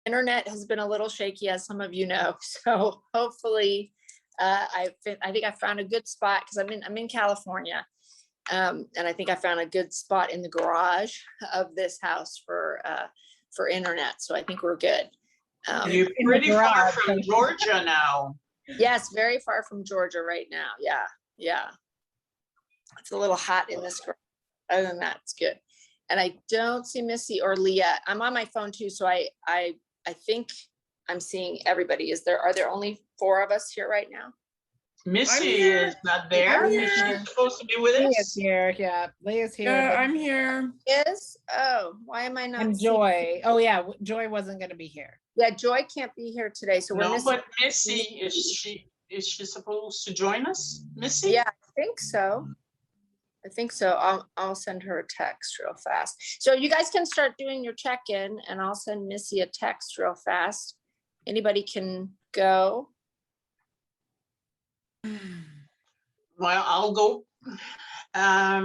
Internet has been a little shaky, as some of you know. So hopefully, I think I found a good spot because I'm in California, and I think I found a good spot in the garage of this house for internet. So I think we're good. You're pretty far from Georgia now. Yes, very far from Georgia right now. Yeah, yeah. It's a little hot in this garage. Other than that, it's good. And I don't see Missy or Leah. I'm on my phone too, so I think I'm seeing everybody. Are there only 4 of us here right now? Missy is not there. Is she supposed to be with us? Leah's here. Yeah, Leah's here. Yeah, I'm here. Is? Oh, why am I not? And Joy. Oh yeah, Joy wasn't going to be here. Yeah, Joy can't be here today, so we're missing. But Missy, is she supposed to join us? Missy? Yeah, I think so. I'll send her a text real fast. So you guys can start doing your check-in, and I'll send Missy a text real fast. Anybody can go. Well, I'll go. I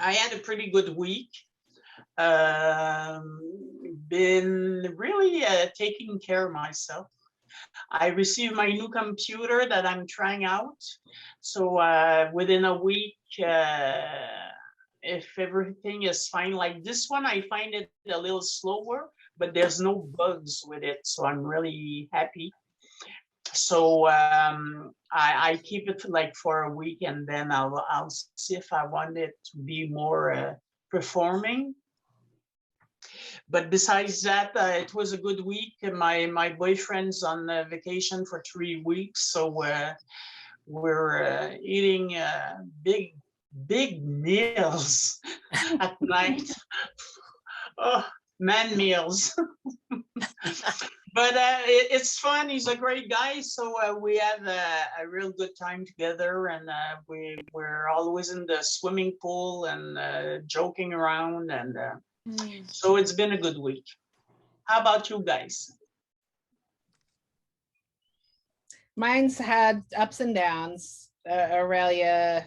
had a pretty good week. Been really taking care of myself. I received my new computer that I'm trying out. So within a week, if everything is fine, like this one, I find it a little slower, but there's no bugs with it. So I'm really happy. So I keep it like for a week, and then I'll see if I want it to be more performing. But besides that, it was a good week. My boyfriend's on vacation for 3 weeks, so we're eating big meals at night. Oh, man meals. But it's fun. He's a great guy, so we have a real good time together, and we're always in the swimming pool and joking around, and so it's been a good week. How about you guys? Mine's had ups and downs. Aurelia,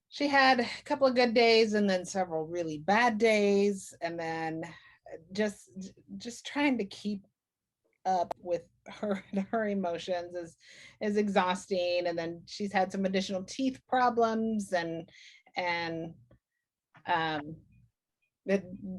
she had a couple of good days and then several really bad days, and then just trying to keep up with her emotions is exhausting. And then she's had some additional teeth problems, and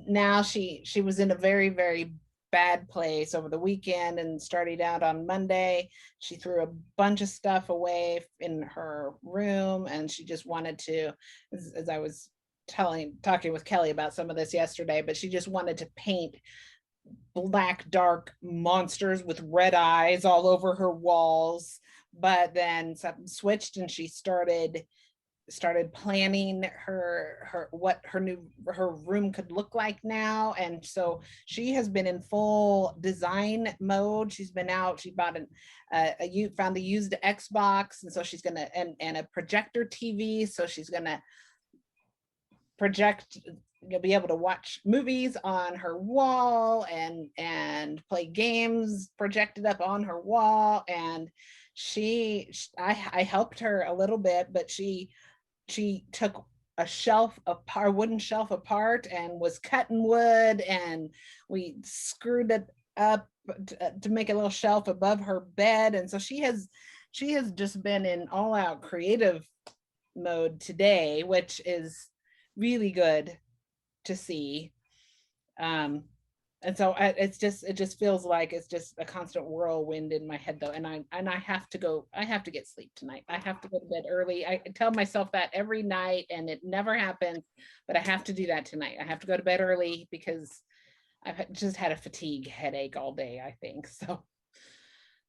now she was in a very, very bad place over the weekend, and starting out on Monday, she threw a bunch of stuff away in her room, and she just wanted to, as I was talking with Kelly about some of this yesterday, but she just wanted to paint black dark monsters with red eyes all over her walls. But then something switched, and she started planning what her room could look like now. And so she has been in full design mode. She's been out, she bought found a used Xbox, and so she's gonna and a projector TV, so she's gonna project, you'll be able to watch movies on her wall and play games projected up on her wall. And I helped her a little bit, but she took a wooden shelf apart and was cutting wood, and we screwed it up to make a little shelf above her bed. And so she has just been in all out creative mode today, which is really good to see. And so it just feels like it's just a constant whirlwind in my head, though. And I have to get sleep tonight. I have to go to bed early. I tell myself that every night, and it never happens, but I have to do that tonight. I have to go to bed early because I've just had a fatigue headache all day, I think. So,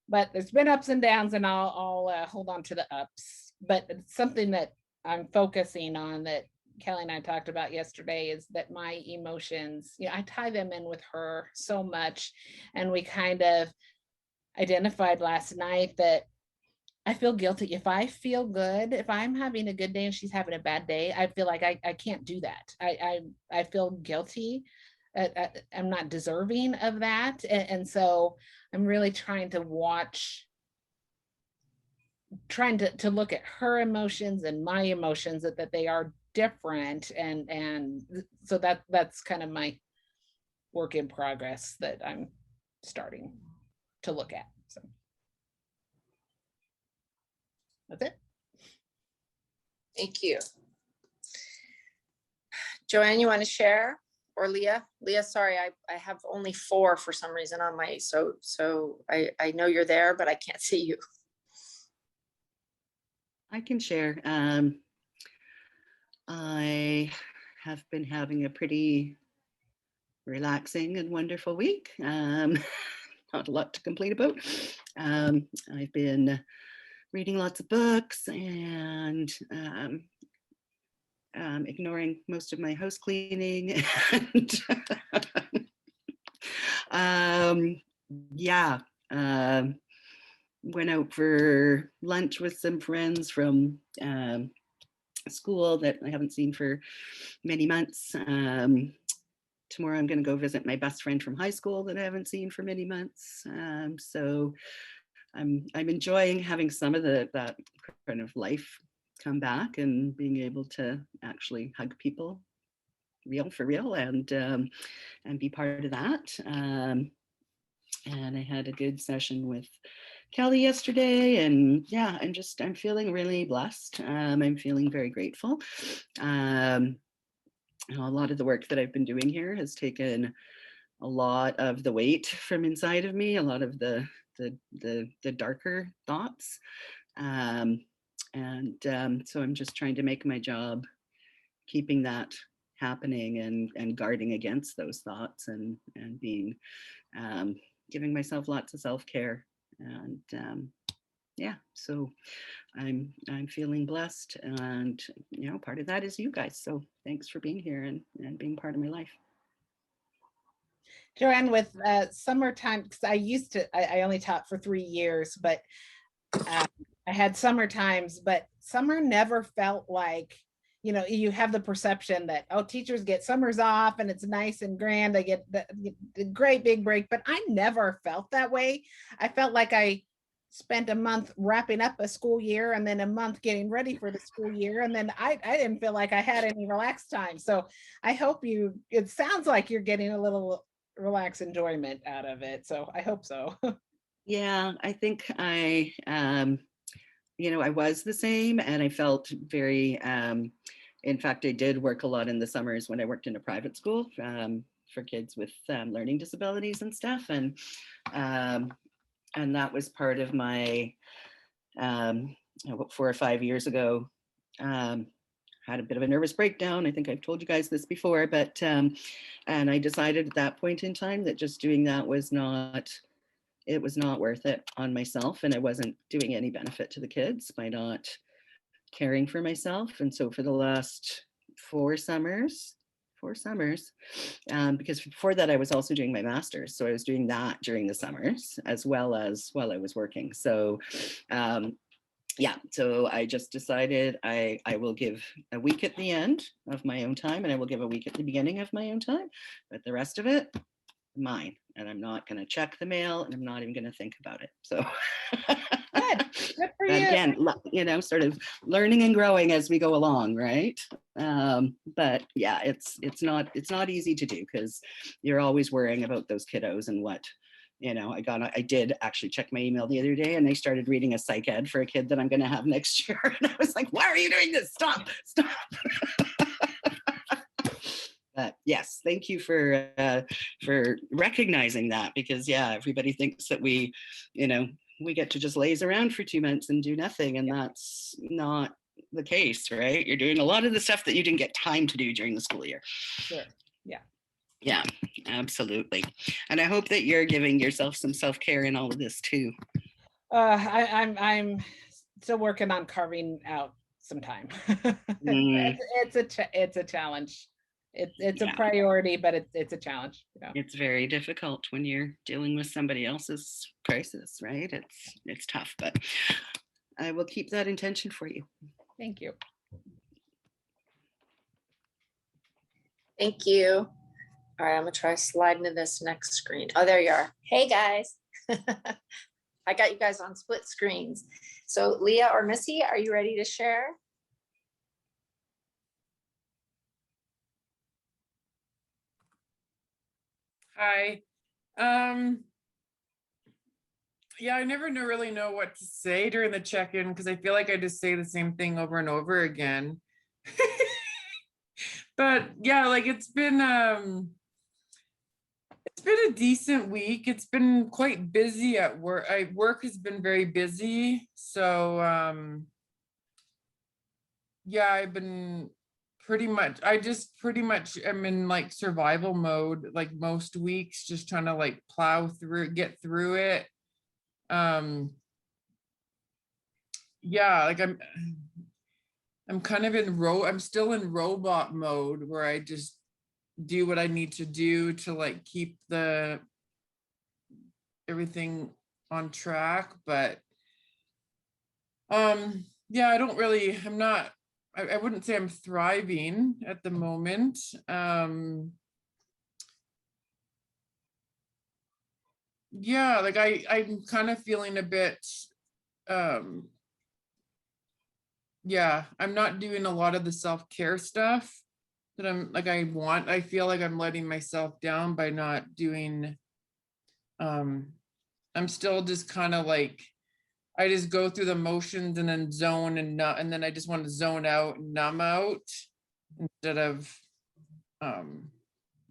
but there's been ups and downs, and I'll hold on to the ups. But it's something that I'm focusing on, that Kelly and I talked about yesterday, is that my emotions, I tie them in with her so much. And we kind of identified last night that I feel guilty. If I feel good, if I'm having a good day and she's having a bad day, I feel like I can't do that. I feel guilty. I'm not deserving of that. And so I'm really trying to look at her emotions and my emotions, that they are different. And so that's kind of my work in progress that I'm starting to look at. So that's it. Thank you. Joanne, you want to share? Or Leah? Leah, sorry, I have only 4 for some reason on my, so I know you're there, but I can't see you. I can share. I have been having a pretty relaxing and wonderful week. Not a lot to complain about. I've been reading lots of books and ignoring most of my house cleaning. And yeah, went out for lunch with some friends from school that I haven't seen for many months. Tomorrow I'm going to go visit my best friend from high school that I haven't seen for many months. So I'm enjoying having some of that kind of life come back and being able to actually hug people real for real and be part of that. And I had a good session with Kelly yesterday, and yeah, I'm feeling really blessed. I'm feeling very grateful. A lot of the work that I've been doing here has taken a lot of the weight from inside of me, a lot of the darker thoughts. So I'm just trying to make my job keeping that happening and guarding against those thoughts and being giving myself lots of self-care. And yeah, so I'm feeling blessed, and part of that is you guys. So thanks for being here and being part of my life. Joanne, with summertime, because I only taught for 3 years, but I had summer times, but summer never felt like, you have the perception that, oh, teachers get summers off and it's nice and grand. I get the great big break, but I never felt that way. I felt like I spent a month wrapping up a school year and then a month getting ready for the school year. And then I didn't feel like I had any relaxed time. So I hope it sounds like you're getting a little relaxed enjoyment out of it. So I hope so. Yeah, I think I was the same, and I felt very, in fact, I did work a lot in the summers when I worked in a private school for kids with learning disabilities and stuff. And that was part of my, about 4 or 5 years ago, had a bit of a nervous breakdown. I think I've told you guys this before, but, and I decided at that point in time that just doing that was not worth it on myself, and I wasn't doing any benefit to the kids by not caring for myself. And so for the last 4 summers, because before that I was also doing my master's, so I was doing that during the summers as well as while I was working. So yeah, so I just decided I will give a week at the end of my own time, and I will give a week at the beginning of my own time, but the rest of it, mine. And I'm not going to check the mail, and I'm not even going to think about it. So Good for you. again, sort of learning and growing as we go along, right? But yeah, it's not easy to do, because you're always worrying about those kiddos and what, I did actually check my email the other day, and I started reading a psych ed for a kid that I'm going to have next year. And I was like, why are you doing this? Stop. But yes, thank you for recognizing that, because yeah, everybody thinks that we get to just laze around for 2 months and do nothing, and that's not the case, right? You're doing a lot of the stuff that you didn't get time to do during the school year. Sure. Yeah. Yeah, absolutely. And I hope that you're giving yourself some self-care in all of this too. I'm still working on carving out some time. It's a challenge. It's a priority, but it's a challenge. It's very difficult when you're dealing with somebody else's crisis, right? It's tough, but I will keep that intention for you. Thank you. Thank you. All right, I'm gonna try sliding to this next screen. Oh, there you are. Hey, guys. I got you guys on split screens. So Leah or Missy, are you ready to share? Hi. Yeah, I never really know what to say during the check-in because I feel like I just say the same thing over and over again. But yeah, like it's been a decent week. It's been quite busy at work. Work has been very busy. So yeah, I've been I just pretty much am in like survival mode like most weeks, just trying to like plow through, get through it. Yeah, like I'm kind of I'm still in robot mode where I just do what I need to do to like keep everything on track. But yeah, I wouldn't say I'm thriving at the moment. Yeah, like I'm kind of feeling a bit yeah, I'm not doing a lot of the self-care stuff that I feel like I'm letting myself down by not doing. I'm still just kind of like, I just go through the motions and then zone and then I just want to zone out and numb out instead of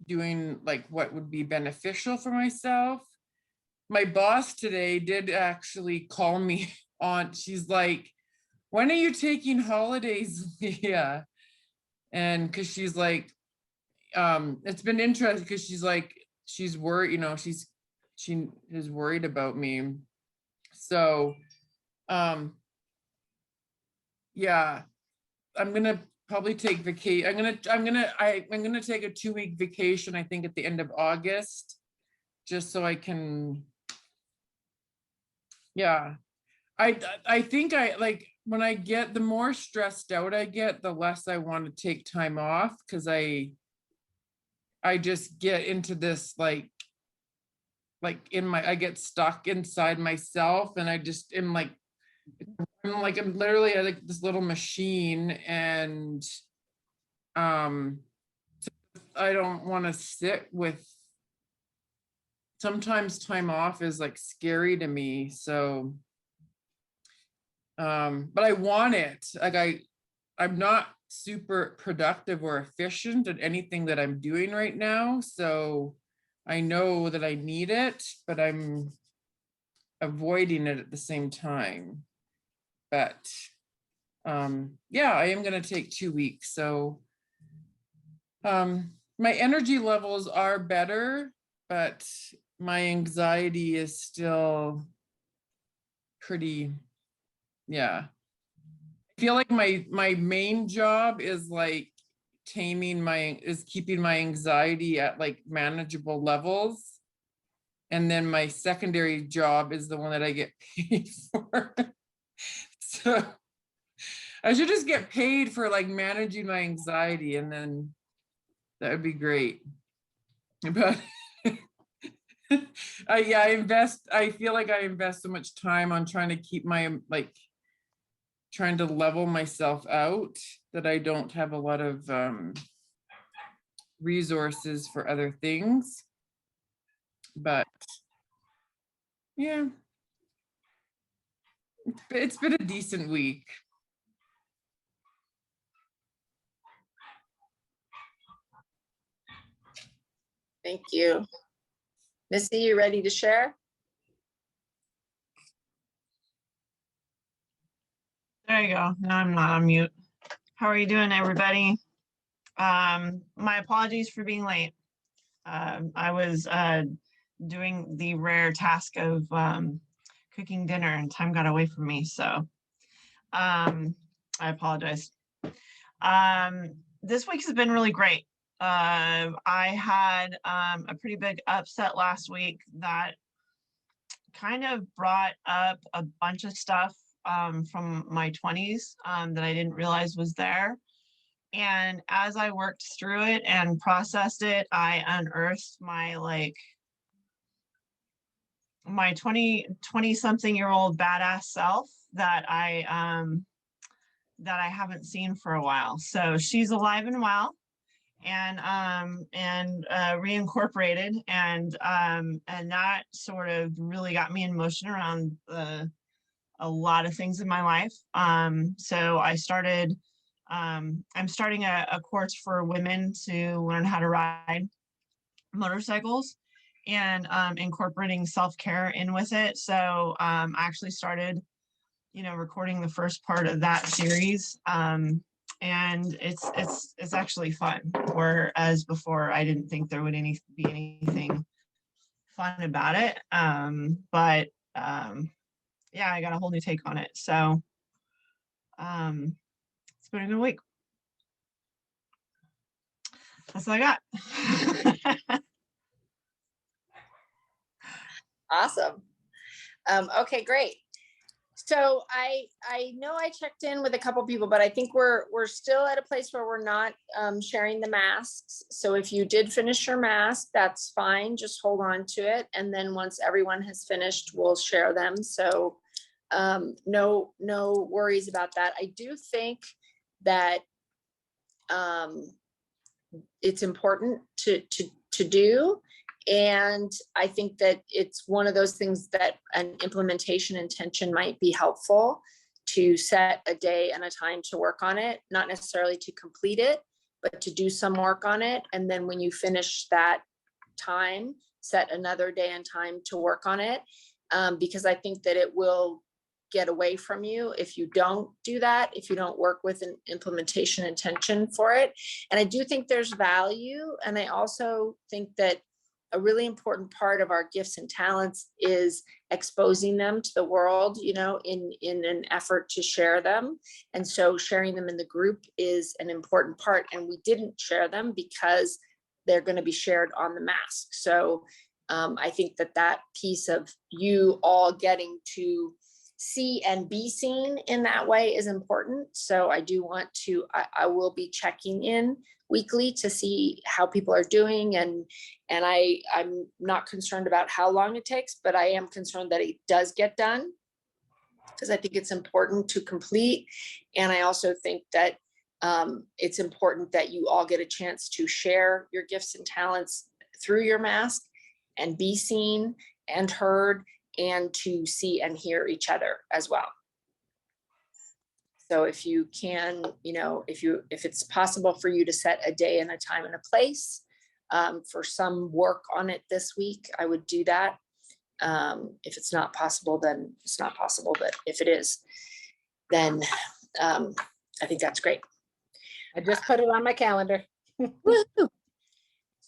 doing like what would be beneficial for myself. My boss today did actually call me on, she's like, when are you taking holidays, Leah? And because she's like, it's been interesting because she's like, she's worried, she is worried about me. So yeah, I'm gonna probably take vacation. I'm gonna take a 2-week vacation, I think at the end of August, just so I can, yeah. I think I like when I get, the more stressed out I get, the less I want to take time off because I just get into this like I get stuck inside myself and I just am like I'm literally like this little machine and um I don't want to sit with, sometimes time off is like scary to me. So but I want it. Like I'm not super productive or efficient at anything that I'm doing right now. So I know that I need it, but I'm avoiding it at the same time. But yeah, I am going to take 2 weeks. So my energy levels are better, but my anxiety is still pretty, yeah. I feel like my main job is like keeping my anxiety at like manageable levels. And then my secondary job is the one that I get paid for. So I should just get paid for like managing my anxiety and then that would be great. But I feel like I invest so much time on trying to keep trying to level myself out that I don't have a lot of resources for other things. But yeah, it's been a decent week. Thank you. Missy, you ready to share? There you go. Now I'm not on mute. How are you doing, everybody? My apologies for being late. I was doing the rare task of cooking dinner and time got away from me. So I apologize. This week has been really great. I had a pretty big upset last week that kind of brought up a bunch of stuff from my 20s that I didn't realize was there. And as I worked through it and processed it, I unearthed my 20 something year old badass self that I haven't seen for a while. So she's alive and well. and reincorporated, and that sort of really got me in motion around a lot of things in my life. So I started, I'm starting a course for women to learn how to ride motorcycles, and incorporating self-care in with it. So I actually started, recording the first part of that series. And it's actually fun. Whereas before, I didn't think there would be anything fun about it. But yeah, I got a whole new take on it. So it's been a good week. That's all I got. Awesome. Okay, great. So I know I checked in with a couple people, but I think we're still at a place where we're not sharing the masks. So if you did finish your mask, that's fine. Just hold on to it. And then once everyone has finished, we'll share them. So no worries about that. I do think that it's important to do. And I think that it's one of those things that an implementation intention might be helpful, to set a day and a time to work on it, not necessarily to complete it, but to do some work on it. And then when you finish that time, set another day and time to work on it. Because I think that it will get away from you if you don't do that, if you don't work with an implementation intention for it. And I do think there's value. And I also think that a really important part of our gifts and talents is exposing them to the world, in an effort to share them. And so sharing them in the group is an important part. And we didn't share them because they're going to be shared on the mask. So I think that piece of you all getting to see and be seen in that way is important. So I do want to, I will be checking in weekly to see how people are doing. And I'm not concerned about how long it takes, but I am concerned that it does get done, because I think it's important to complete. And I also think that it's important that you all get a chance to share your gifts and talents through your mask and be seen and heard, and to see and hear each other as well. So if you can, if it's possible for you to set a day and a time and a place for some work on it this week, I would do that. If it's not possible, then it's not possible. But if it is, then I think that's great. I just put it on my calendar.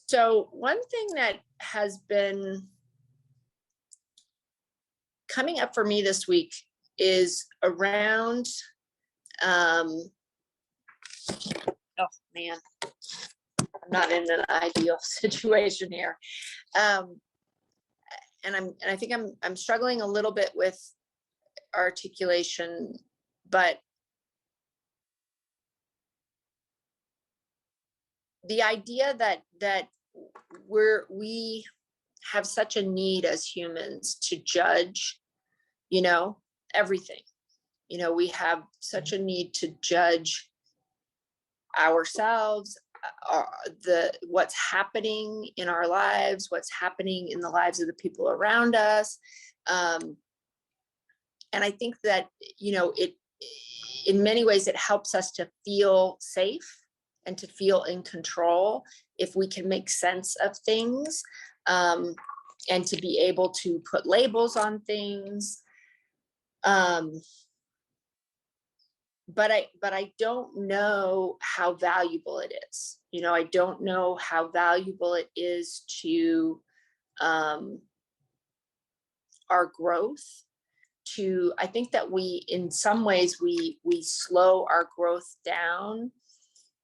So one thing that has been coming up for me this week is around, oh man, I'm not in an ideal situation here. And I think I'm struggling a little bit with articulation, but the idea that we have such a need as humans to judge, everything. We have such a need to judge ourselves, what's happening in our lives, what's happening in the lives of the people around us. And I think that, it, in many ways, it helps us to feel safe and to feel in control if we can make sense of things, and to be able to put labels on things. But I don't know how valuable it is. I don't know how valuable it is to our growth. I think that we, in some ways, we slow our growth down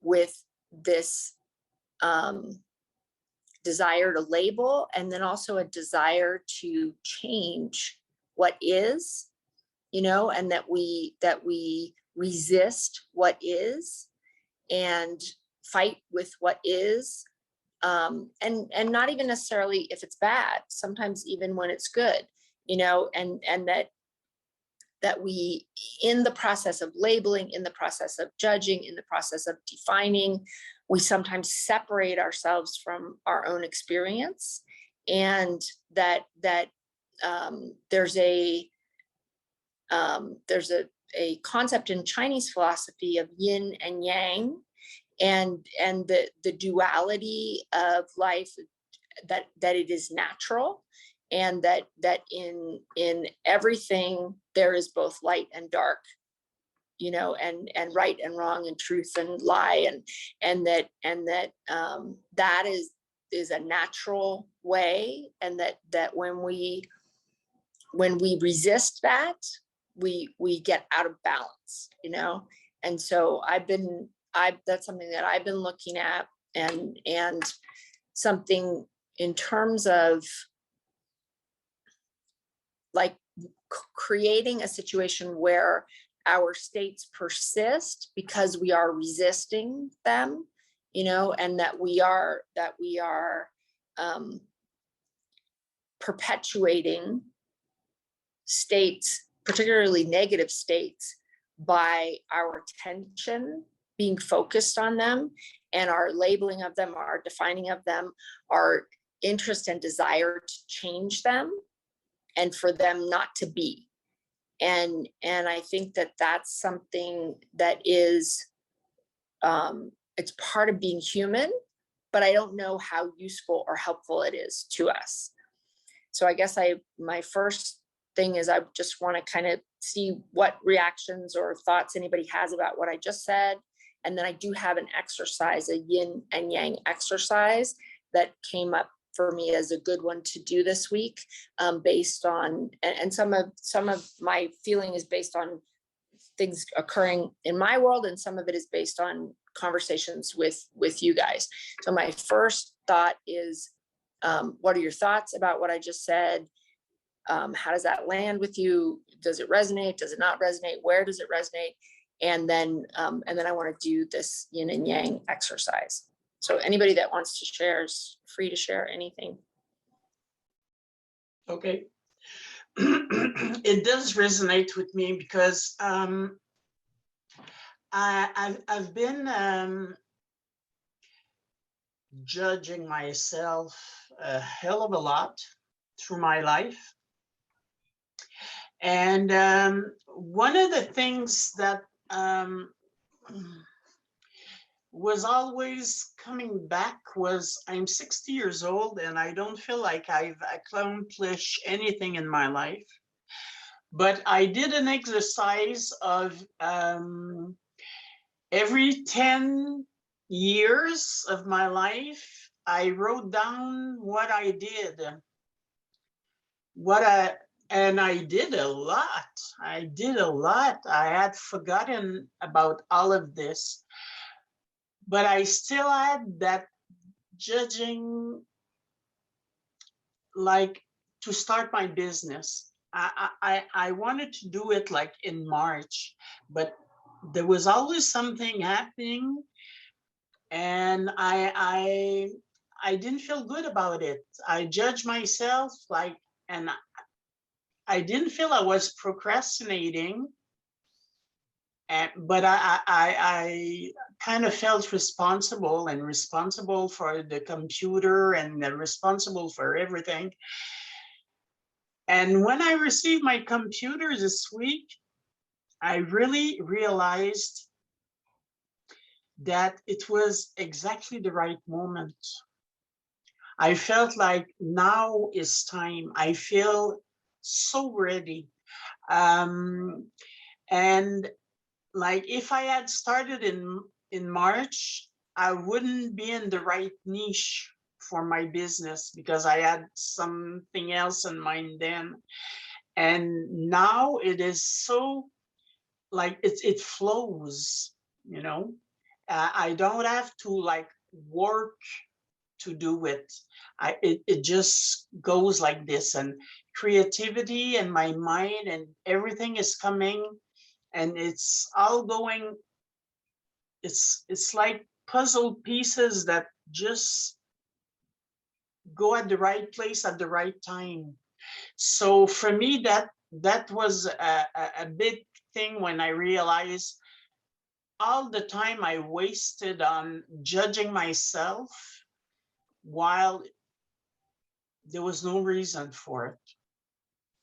with this desire to label, and then also a desire to change what is, and that we resist what is and fight with what is, and not even necessarily if it's bad, sometimes even when it's good, and that we, in the process of labeling, in the process of judging, in the process of defining, we sometimes separate ourselves from our own experience, and that there's a concept in Chinese philosophy of yin and yang, and the duality of life, that it is natural, and that in everything there is both light and dark, you know, and right and wrong, and truth and lie, and that that is a natural way, and that when we resist that, we get out of balance, you know. And so that's something that I've been looking at, and something in terms of like creating a situation where our states persist because we are resisting them, you know, and that we are perpetuating states, particularly negative states, by our attention being focused on them, and our labeling of them, our defining of them, our interest and desire to change them, and for them not to be. And I think that that's something that is, it's part of being human, but I don't know how useful or helpful it is to us. So I guess my first thing is I just want to kind of see what reactions or thoughts anybody has about what I just said. And then I do have an exercise, a yin and yang exercise that came up for me as a good one to do this week, based on, and some of my feeling is based on things occurring in my world, and some of it is based on conversations with you guys. So my first thought is, what are your thoughts about what I just said? How does that land with you? Does it resonate? Does it not resonate? Where does it resonate? And then I want to do this yin and yang exercise. So anybody that wants to share is free to share anything. Okay. It does resonate with me because I've been judging myself a hell of a lot through my life. And one of the things that was always coming back was, I'm 60 years old and I don't feel like I've accomplished anything in my life. But I did an exercise of every 10 years of my life, I wrote down what I did, and I did a lot. I had forgotten about all of this, but I still had that judging, like, to start my business. I wanted to do it like in March, but there was always something happening, and I didn't feel good about it. I judged myself, like, and I didn't feel I was procrastinating, but I kind of felt responsible for the computer and responsible for everything. And when I received my computer this week, I really realized that it was exactly the right moment. I felt like now is time. I feel so ready. And like, if I had started in March, I wouldn't be in the right niche for my business because I had something else in mind then. And now it is so, like, it flows, you know. I don't have to like work to do it. It just goes like this, and creativity and my mind and everything is coming, and it's all going. It's like puzzle pieces that just go at the right place at the right time. So for me, that was a big thing when I realized all the time I wasted on judging myself while there was no reason for it.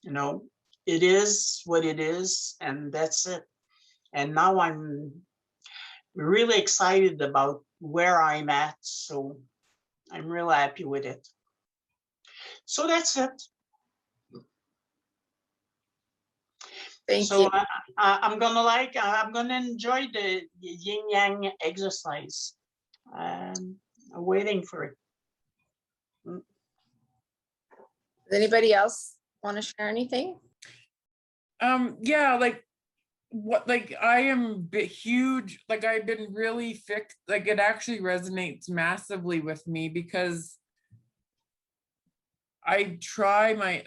You know, it is what it is, and that's it. And now I'm really excited about where I'm at. So I'm real happy with it. So that's it. Thank So you. I'm gonna enjoy the yin yang exercise. I'm waiting for it. Does anybody else want to share anything? Yeah, like what, like I am huge, like I've been really fixed, like it actually resonates massively with me because I try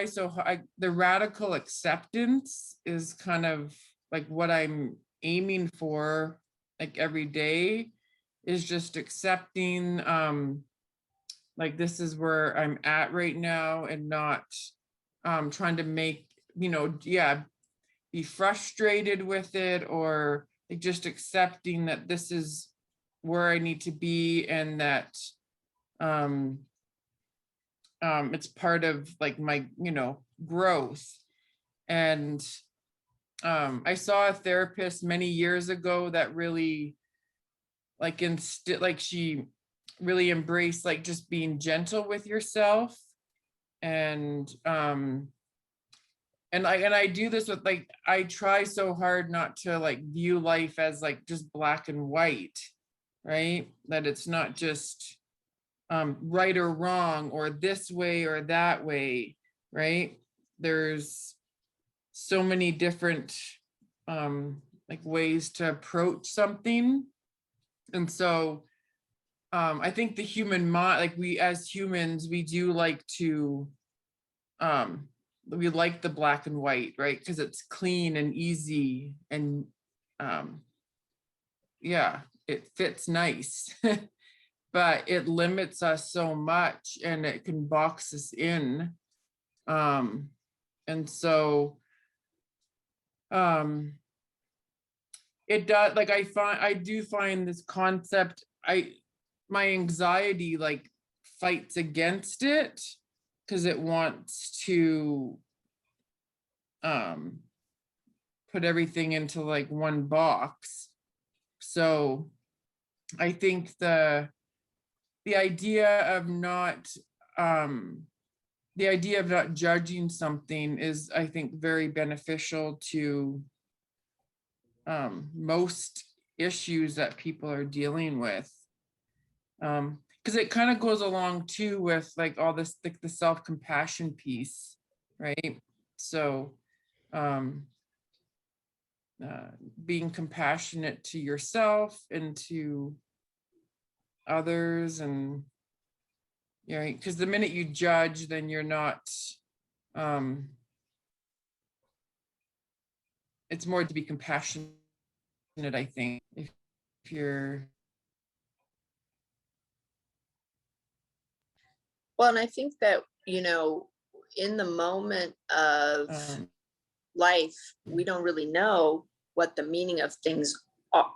so hard. The radical acceptance is kind of like what I'm aiming for, like every day, is just accepting like this is where I'm at right now, and not trying to make, yeah, be frustrated with it, or like just accepting that this is where I need to be, and that um it's part of like my growth. And I saw a therapist many years ago that really like like she really embraced like just being gentle with yourself. And I do this with, like, I try so hard not to like view life as like just black and white, right? That it's not just right or wrong, or this way or that way, right? There's so many different like ways to approach something. And so I think the human mind, like we as humans, we do like to we like the black and white, right? Because it's clean and easy, and yeah, it fits nice. But it limits us so much, and it can box us in. And so it does, like I do find this concept, my anxiety like fights against it because it wants to put everything into like one box. So I think the idea of not judging something is, I think, very beneficial to most issues that people are dealing with. Because it kind of goes along too with like all this, like the self-compassion piece, right? So being compassionate to yourself and to others, and because the minute you judge, then you're not it's more to be compassionate, I think, if you're Well, and I think that, in the moment of life, we don't really know what the meaning of things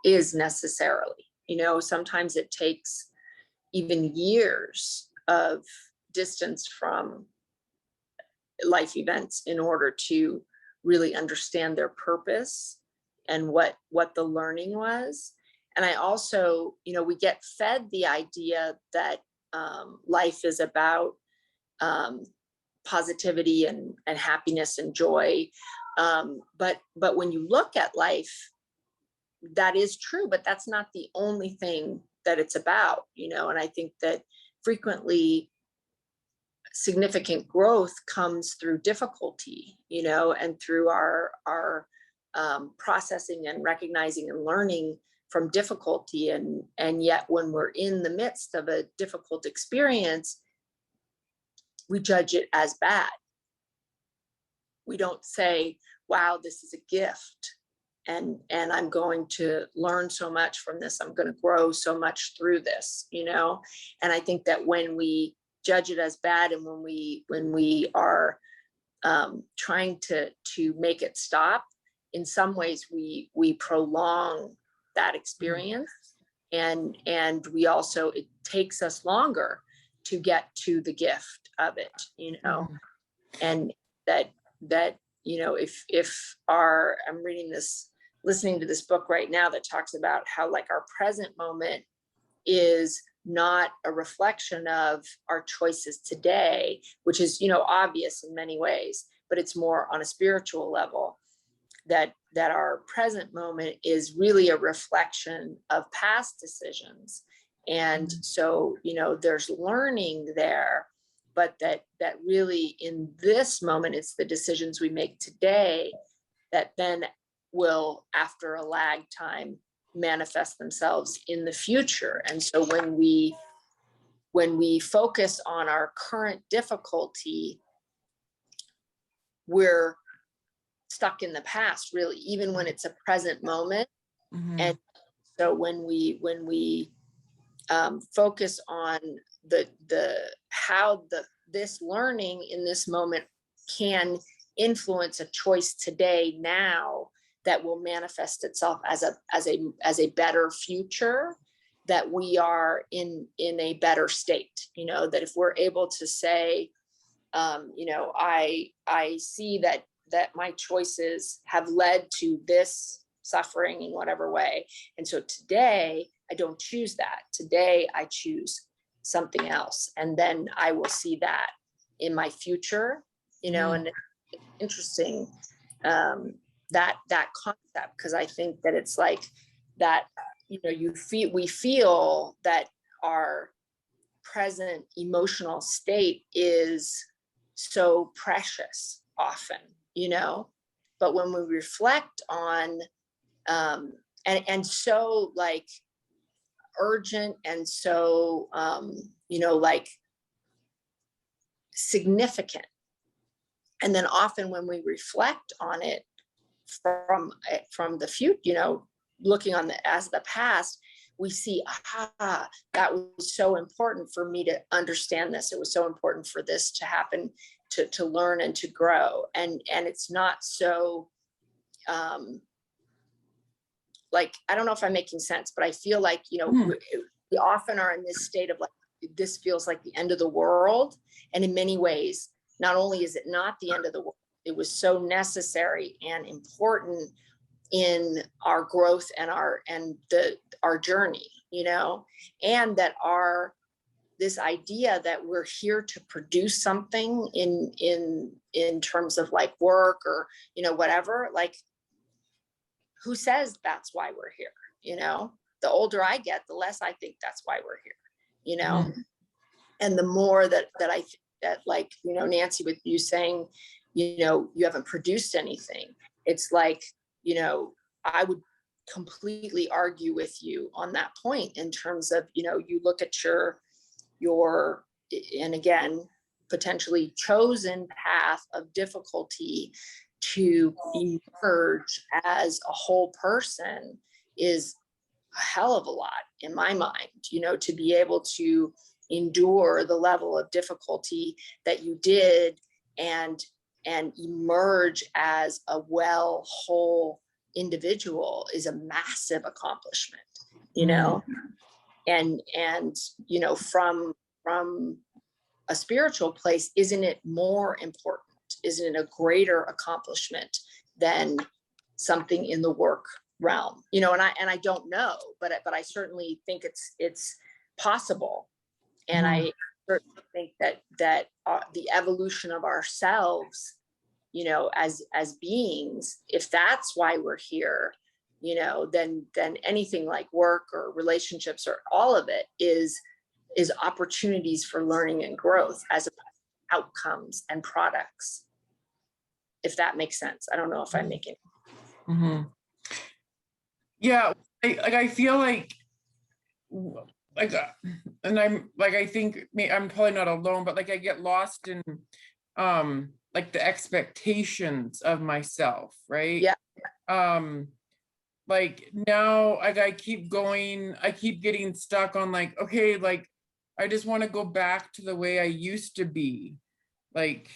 is necessarily. Sometimes it takes even years of distance from life events in order to really understand their purpose and what the learning was. And I also, we get fed the idea that life is about positivity and happiness and joy. But when you look at life, that is true, but that's not the only thing that it's about, and I think that frequently significant growth comes through difficulty, and through our processing and recognizing and learning from difficulty. And yet when we're in the midst of a difficult experience, we judge it as bad. We don't say, wow, this is a gift, and I'm going to learn so much from this. I'm going to grow so much through this, And I think that when we judge it as bad, and when we are trying to make it stop, in some ways we prolong that experience. And we also, it takes us longer to get to the gift of it, you know, and that, you know, if I'm reading this, listening to this book right now that talks about how like our present moment is not a reflection of our choices today, which is, you know, obvious in many ways, but it's more on a spiritual level, that our present moment is really a reflection of past decisions. And so, you know, there's learning there, but that really in this moment, it's the decisions we make today that then will, after a lag time, manifest themselves in the future. And so when we focus on our current difficulty, we're stuck in the past, really, even when it's a present moment. And so when we focus on how this learning in this moment can influence a choice today, now, that will manifest itself as a better future, that we are in a better state, you know, that if we're able to say, you know, I see that my choices have led to this suffering in whatever way. And so today I don't choose that. Today I choose something else. And then I will see that in my future, you know, and interesting, that concept, because I think that it's like that, you know, we feel that our present emotional state is so precious often, you know, but when we reflect on and so like urgent and so you know, like significant, and then often when we reflect on it from the future, you know, looking on as the past, we see, that was so important for me to understand this. It was so important for this to happen, to learn and to grow. And it's not so, like, I don't know if I'm making sense, but I feel like, you know, we often are in this state of like, this feels like the end of the world. And in many ways, not only is it not the end of the world, it was so necessary and important in our growth and our journey, you know, and that this idea that we're here to produce something in terms of like work or, you know, whatever, like, who says that's why we're here? You know, the older I get, the less I think that's why we're here, you know, and the more that I think that, like, you know, Nancy, with you saying, you know, you haven't produced anything, it's like, you know, I would completely argue with you on that point in terms of, you know, you look at your, and again, potentially chosen path of difficulty to emerge as a whole person is a hell of a lot in my mind, you know, to be able to endure the level of difficulty that you did and emerge as a whole individual is a massive accomplishment, you know, and you know, from a spiritual place, isn't it more important? Isn't it a greater accomplishment than something in the work realm? You know, and I don't know, but I certainly think it's possible. And I certainly think that the evolution of ourselves, you know, as beings, if that's why we're here, you know, then anything like work or relationships or all of it is opportunities for learning and growth as outcomes and products, if that makes sense. I don't know if I'm making Yeah, I feel like and I'm like, I think I'm probably not alone, but like I get lost in like the expectations of myself, right? Yeah. Like now, like I keep getting stuck on like, okay, like I just want to go back to the way I used to be. Like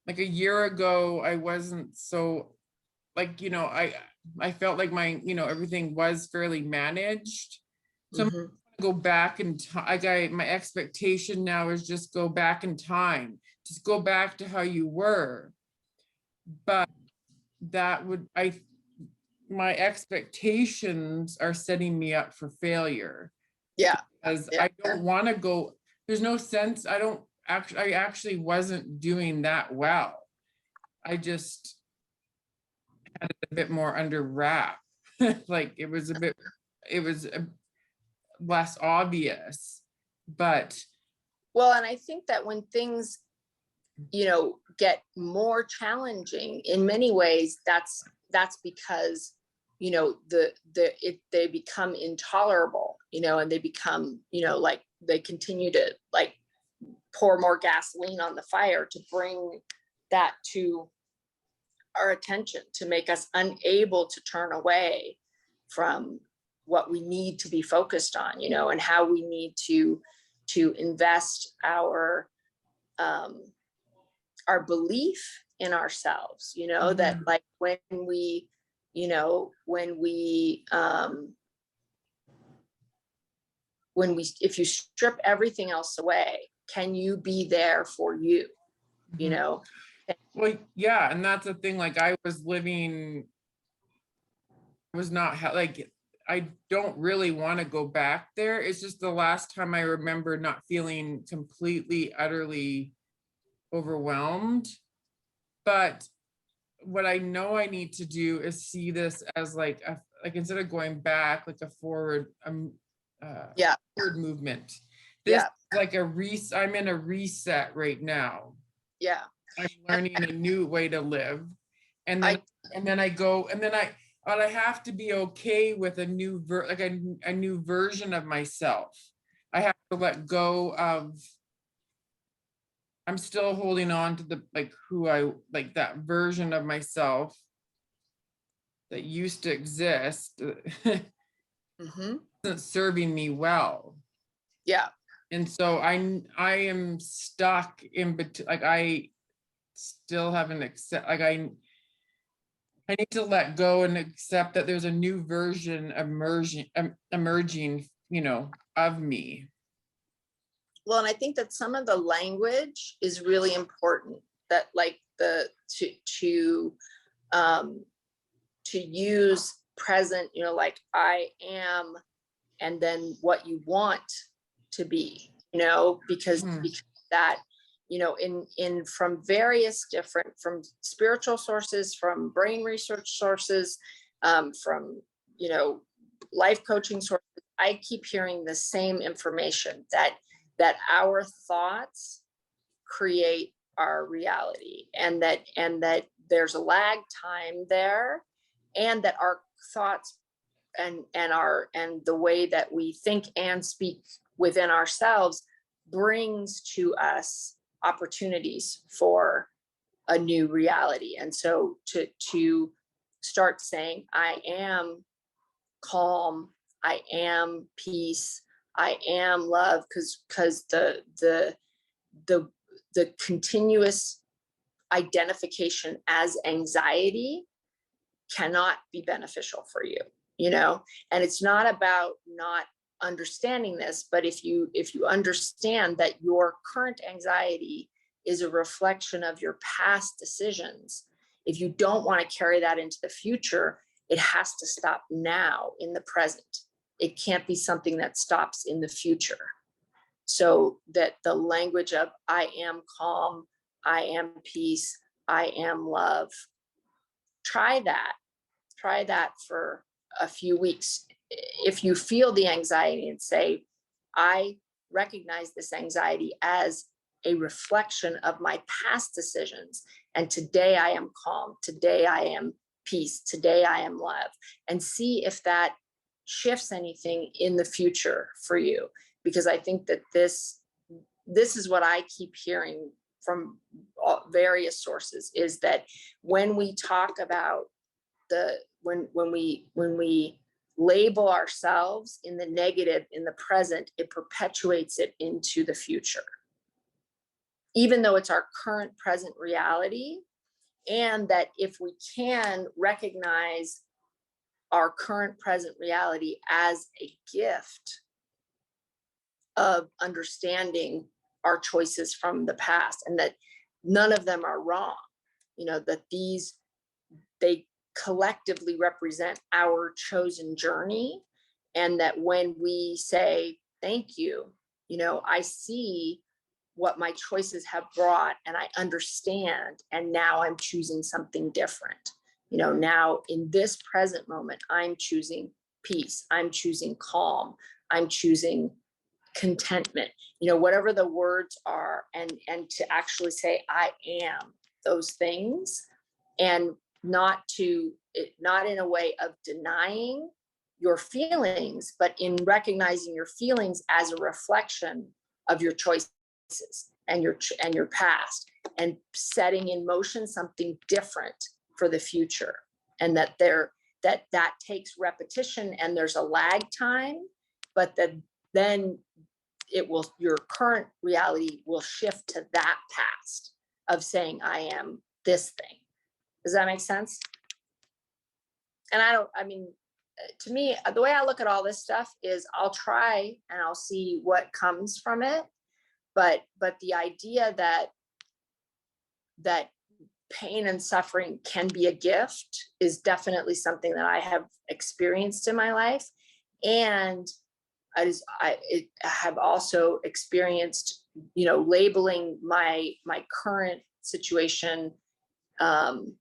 a year ago, I wasn't so, like, you know, I felt like my, everything was fairly managed. So I'm Mhm. gonna go back in time. My expectation now is just go back in time. Just go back to how you were. But that would, my expectations are setting me up for failure. Yeah, Because Yeah. I don't want to go, there's no sense, I actually wasn't doing that well. I just had it a bit more under wrap. Like it was less obvious, but well, and I think that when things, get more challenging in many ways, that's because, they become intolerable, and they become, like they continue to like pour more gasoline on the fire to bring that to our attention, to make us unable to turn away from what we need to be focused on, and how we need to invest our belief in ourselves, that like when we, if you strip everything else away, can you be there for you, you know? well, yeah, and that's the thing. Like I was not like I don't really want to go back there. It's just the last time I remember not feeling completely, utterly overwhelmed. But what I know I need to do is see this as like instead of going back, like a forward, forward movement. This is like I'm in a reset right now. Yeah. I'm learning a new way to live. And then I have to be okay with a new a new version of myself. I have to let go of, I'm still holding on to the that version of myself that used to exist. Mm-hmm. Isn't serving me well. Yeah. And so I am stuck in between, like I still haven't I need to let go and accept that there's a new version emerging, of me. Well, and I think that some of the language is really important, that like to use present, like I am, and then what you want to be, because that, in from various different, from spiritual sources, from brain research sources, from, life coaching sources, I keep hearing the same information, that our thoughts create our reality, and that there's a lag time there, and that our thoughts and the way that we think and speak within ourselves brings to us opportunities for a new reality. And so to start saying, I am calm, I am peace, I am love, because the continuous identification as anxiety cannot be beneficial for you, and it's not about not understanding this, but if you understand that your current anxiety is a reflection of your past decisions, if you don't want to carry that into the future, it has to stop now in the present. It can't be something that stops in the future. So that the language of I am calm, I am peace, I am love, try that for a few weeks. If you feel the anxiety, and say, I recognize this anxiety as a reflection of my past decisions, and today I am calm, today I am peace, today I am love, and see if that shifts anything in the future for you. Because I think that this is what I keep hearing from various sources, is that when we talk about when we label ourselves in the negative in the present, it perpetuates it into the future, even though it's our current present reality. And that if we can recognize our current present reality as a gift of understanding our choices from the past, and that none of them are wrong. That they collectively represent our chosen journey. And that when we say, thank you, I see what my choices have brought, and I understand, and now I'm choosing something different. Now in this present moment, I'm choosing peace, I'm choosing calm, I'm choosing contentment, whatever the words are, and to actually say, I am those things, and not in a way of denying your feelings, but in recognizing your feelings as a reflection of your choices and your past, and setting in motion something different for the future. And that takes repetition, and there's a lag time, but then your current reality will shift to that past of saying, I am this thing. Does that make sense? And to me, the way I look at all this stuff is I'll try and I'll see what comes from it. But the idea that pain and suffering can be a gift is definitely something that I have experienced in my life. And I have also experienced, labeling my current situation, and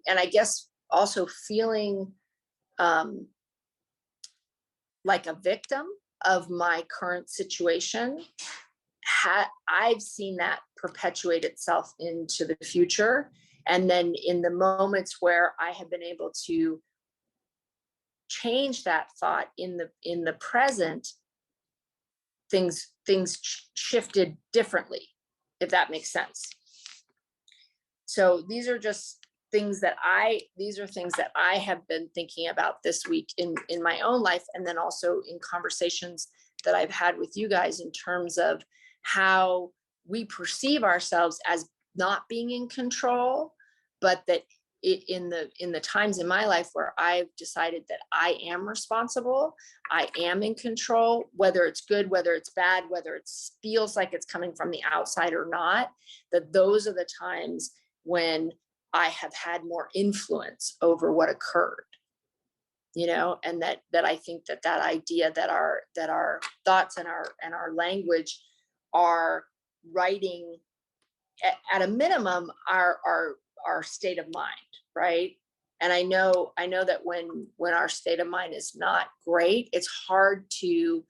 I guess also feeling like a victim of my current situation. I've seen that perpetuate itself into the future. And then in the moments where I have been able to change that thought in the present, things shifted differently, if that makes sense. So these are things that I have been thinking about this week in my own life, and then also in conversations that I've had with you guys in terms of how we perceive ourselves as not being in control, but that in the times in my life where I've decided that I am responsible, I am in control, whether it's good, whether it's bad, whether it feels like it's coming from the outside or not, that those are the times when I have had more influence over what occurred, and that I think that idea that our thoughts and our language are writing at a minimum our state of mind, right? And I know that when our state of mind is not great, it's hard to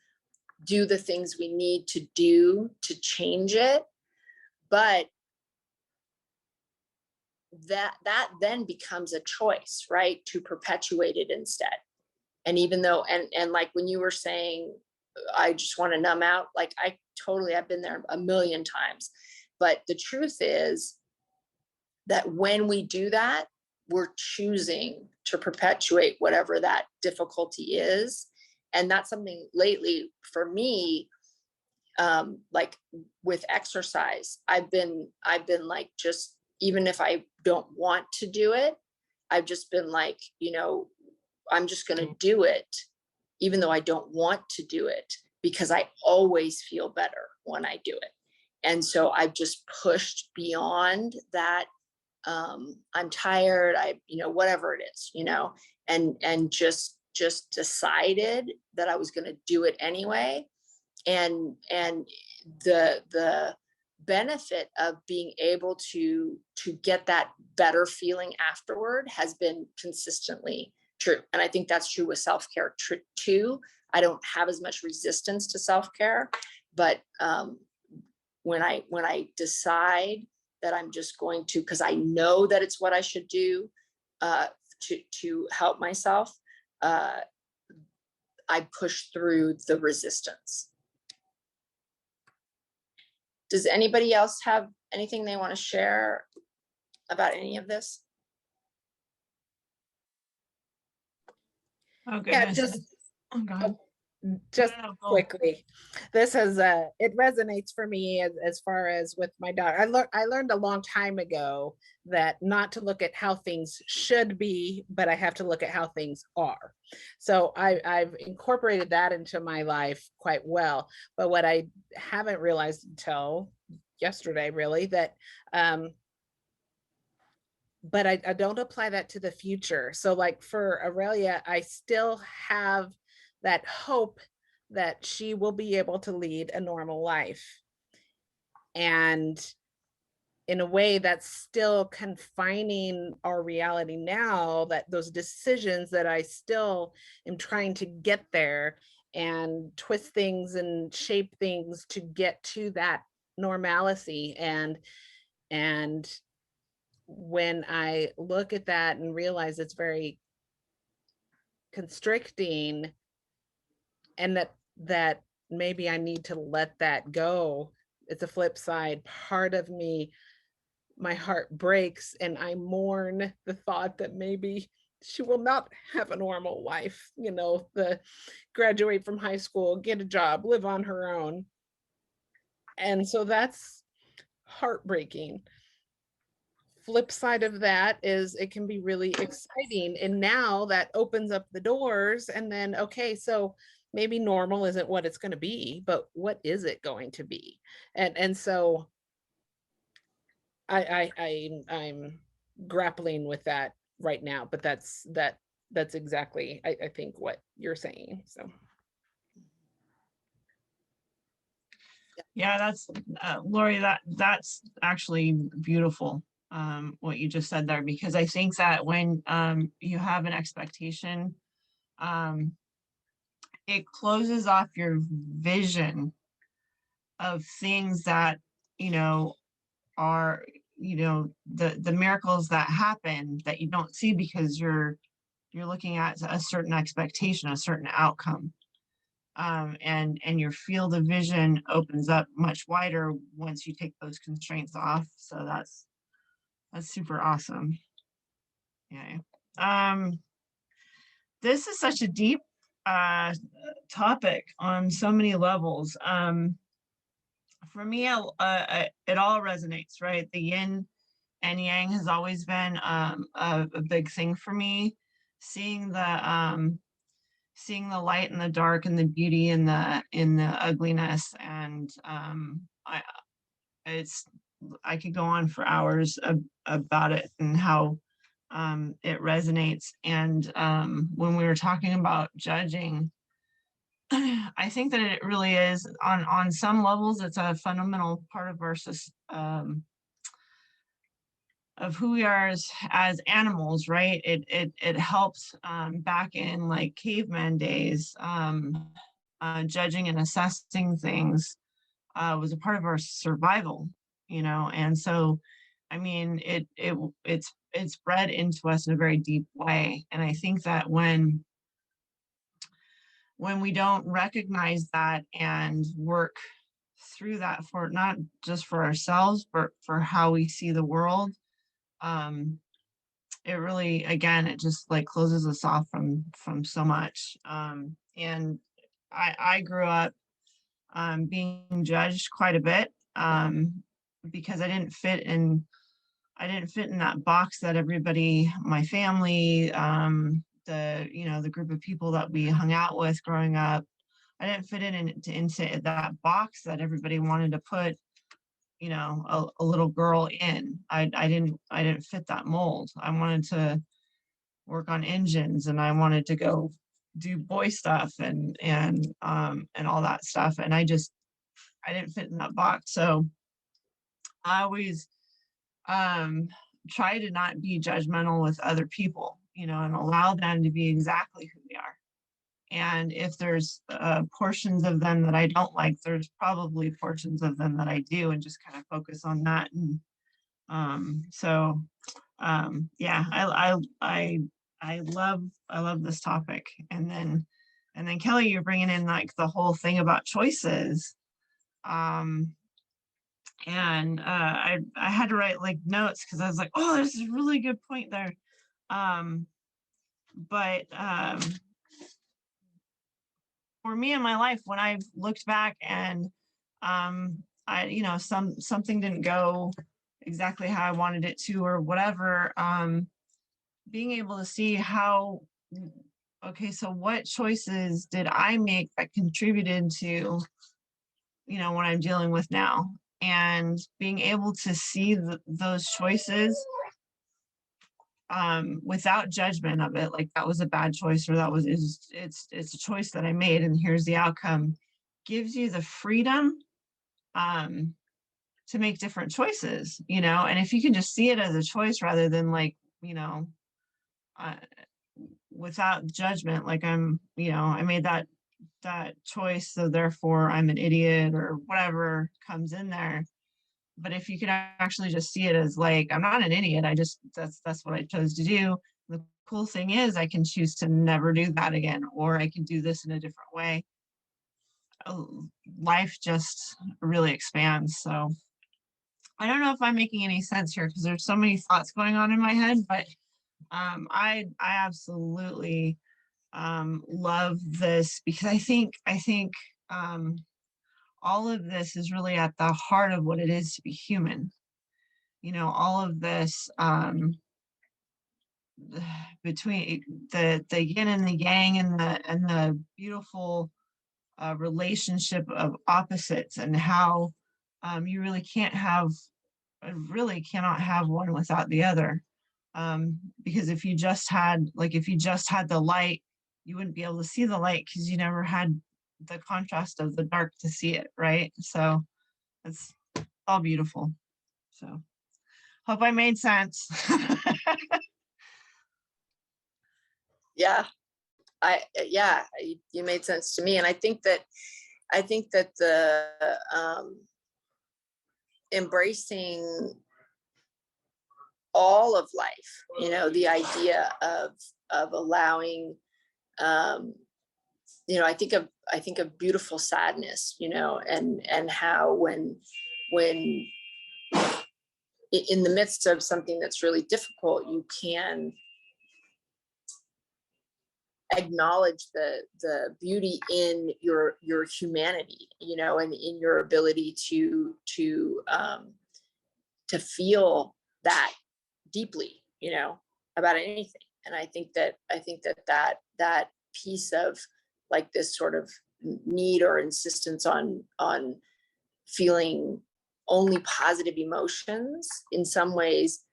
do the things we need to do to change it. But that then becomes a choice, right? To perpetuate it instead. And even though, and like when you were saying, I just want to numb out, like I've been there a million times. But the truth is that when we do that, we're choosing to perpetuate whatever that difficulty is. And that's something lately for me, like with exercise, I've been like, just, even if I don't want to do it, I've just been like, I'm just going to do it, even though I don't want to do it, because I always feel better when I do it. And so I've just pushed beyond that. I'm tired, whatever it is, and just decided that I was going to do it anyway. And the benefit of being able to get that better feeling afterward has been consistently true. And I think that's true with self-care too. I don't have as much resistance to self-care, but when I decide that I'm just going to, because I know that it's what I should do to help myself, I push through the resistance. Does anybody else have anything they want to share about any of this? Oh goodness. Yeah, just Oh God. just No, no, go. quickly, this has it resonates for me as far as with my daughter. I learned a long time ago that not to look at how things should be, but I have to look at how things are. So I've incorporated that into my life quite well. But what I haven't realized until yesterday, really, that but I don't apply that to the future. So like for Aurelia, I still have that hope that she will be able to lead a normal life. And in a way that's still confining our reality now, that those decisions that I still am trying to get there and twist things and shape things to get to that normalcy. And when I look at that and realize it's very constricting, and that maybe I need to let that go, it's a flip side. Part of me, my heart breaks and I mourn the thought that maybe she will not have a normal life, the graduate from high school, get a job, live on her own. And so that's heartbreaking. Flip side of that is it can be really exciting, and now that opens up the doors. And then, okay, so maybe normal isn't what it's going to be, but what is it going to be? And so I'm grappling with that right now, but that's exactly I think what you're saying. So Yeah, that's Lori, that's actually beautiful, what you just said there, because I think that when you have an expectation, it closes off your vision of things that, are, the miracles that happen that you don't see because you're looking at a certain expectation, a certain outcome. And your field of vision opens up much wider once you take those constraints off. So that's super awesome. Yeah. This is such a deep topic on so many levels. For me, it all resonates, right? The yin and yang has always been a big thing for me. Seeing the light and the dark and the beauty in the ugliness, and I could go on for hours about it and how it resonates. And when we were talking about judging, I think that it really is on some levels, it's a fundamental part of our of who we are as animals, right? It helps back in like caveman days, judging and assessing things was a part of our survival, and so, I mean, it's bred into us in a very deep way. And I think that when we don't recognize that and work through that, for not just for ourselves, but for how we see the world, it really, again, it just like closes us off from so much. And I grew up being judged quite a bit, because I didn't fit in that box that everybody, my family, the group of people that we hung out with growing up, I didn't fit into that box that everybody wanted to put, a little girl in. I didn't fit that mold. I wanted to work on engines, and I wanted to go do boy stuff and all that stuff. And I didn't fit in that box. So I always try to not be judgmental with other people, and allow them to be exactly who they are. And if there's portions of them that I don't like, there's probably portions of them that I do, and just kind of focus on that. And yeah, I love this topic. And then Kelly, you're bringing in like the whole thing about choices. And I had to write like notes, because I was like, oh, this is a really good point there. But for me in my life, when I've looked back and I, you know, something didn't go exactly how I wanted it to or whatever, being able to see how, okay, so what choices did I make that contributed to, you know, what I'm dealing with now? And being able to see those choices without judgment of it, like that was a bad choice or that was it's a choice that I made and here's the outcome, gives you the freedom to make different choices, you know. And if you can just see it as a choice rather than like, you know, uh, without judgment, like I'm, you know, I made that choice, so therefore I'm an idiot or whatever comes in there. But if you could actually just see it as like, I'm not an idiot, I just, that's what I chose to do. The cool thing is I can choose to never do that again, or I can do this in a different way. Life just really expands. So I don't know if I'm making any sense here because there's so many thoughts going on in my head, but I absolutely love this because I think all of this is really at the heart of what it is to be human. You know, all of this between the yin and the yang and the beautiful relationship of opposites, and how you really can't have, really cannot have one without the other. Because if you just had, like, if you just had the light, you wouldn't be able to see the light because you never had the contrast of the dark to see it, right? So it's all beautiful. So hope I made sense. Yeah, you made sense to me. And I think that the embracing all of life, you know, the idea of allowing, you know, I think of beautiful sadness, you know, and how when in the midst of something that's really difficult, you can acknowledge the beauty in your humanity, you know, and in your ability to feel that deeply, you know, about anything. And I think that that piece of like this sort of need or insistence on feeling only positive emotions in some ways,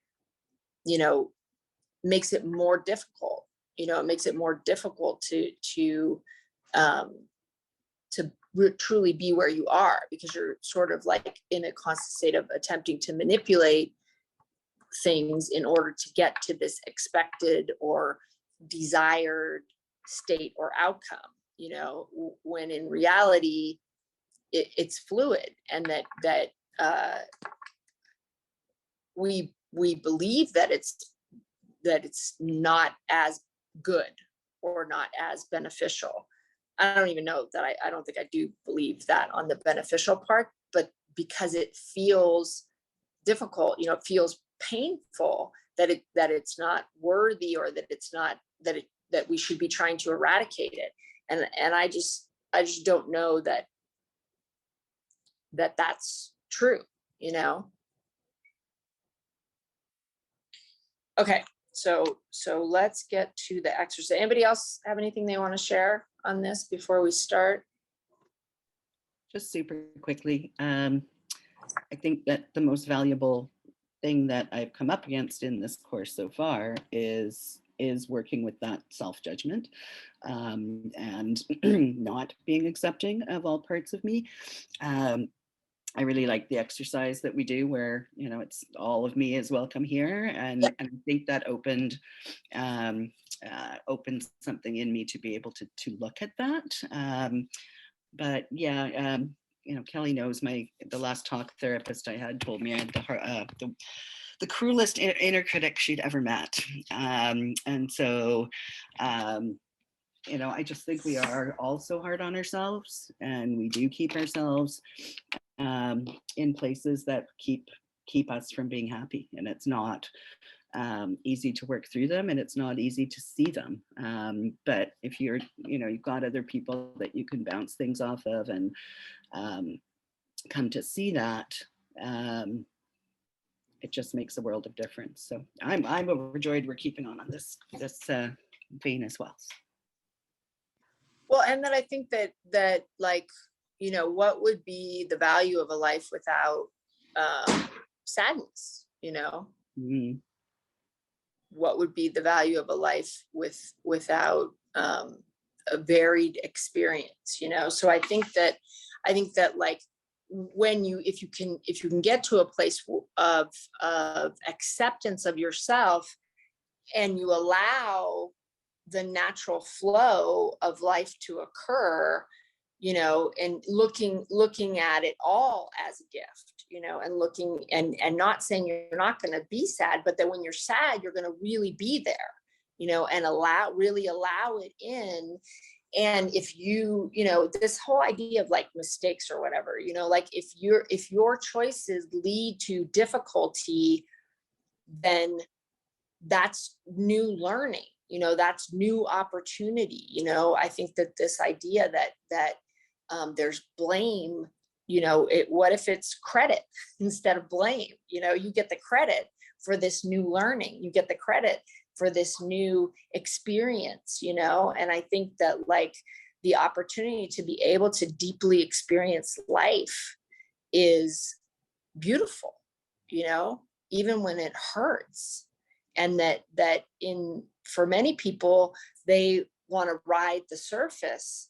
you know, makes it more difficult. You know, it makes it more difficult to truly be where you are, because you're sort of like in a constant state of attempting to manipulate things in order to get to this expected or desired state or outcome, you know, when in reality it's fluid, and that we believe that it's not as good or not as beneficial. I don't even know that I don't think I do believe that on the beneficial part, but because it feels difficult, you know, it feels painful that it's not worthy, or that it's not that we should be trying to eradicate it. And I just don't know that's true, you know. Okay, so let's get to the exercise. Anybody else have anything they want to share on this before we start? Just super quickly, I think that the most valuable thing that I've come up against in this course so far is working with that self-judgment, and not being accepting of all parts of me. I really like the exercise that we do where, you know, it's all of me is welcome here. And I think that opened something in me to be able to look at that. But yeah, you know, Kelly knows the last talk therapist I had told me I had the cruelest inner critic she'd ever met. And so, you know, I just think we are all so hard on ourselves, and we do keep ourselves in places that keep us from being happy. And it's not easy to work through them, and it's not easy to see them. But if you're, you've got other people that you can bounce things off of and come to see that, it just makes a world of difference. So I'm overjoyed we're keeping on this vein as well. Well, and then I think that like, what would be the value of a life without sadness? Mm-hmm. What would be the value of a life without a varied experience? So I think that like if you can get to a place of acceptance of yourself, and you allow the natural flow of life to occur, and looking at it all as a gift, and looking and not saying you're not going to be sad, but that when you're sad, you're going to really be there, and really allow it in. And if this whole idea of like mistakes or whatever, like if your choices lead to difficulty, then that's new learning, that's new opportunity. I think that this idea that there's blame, what if it's credit instead of blame? You get the credit for this new learning, you get the credit for this new experience, and I think that like the opportunity to be able to deeply experience life is beautiful, even when it hurts. And that for many people, they want to ride the surface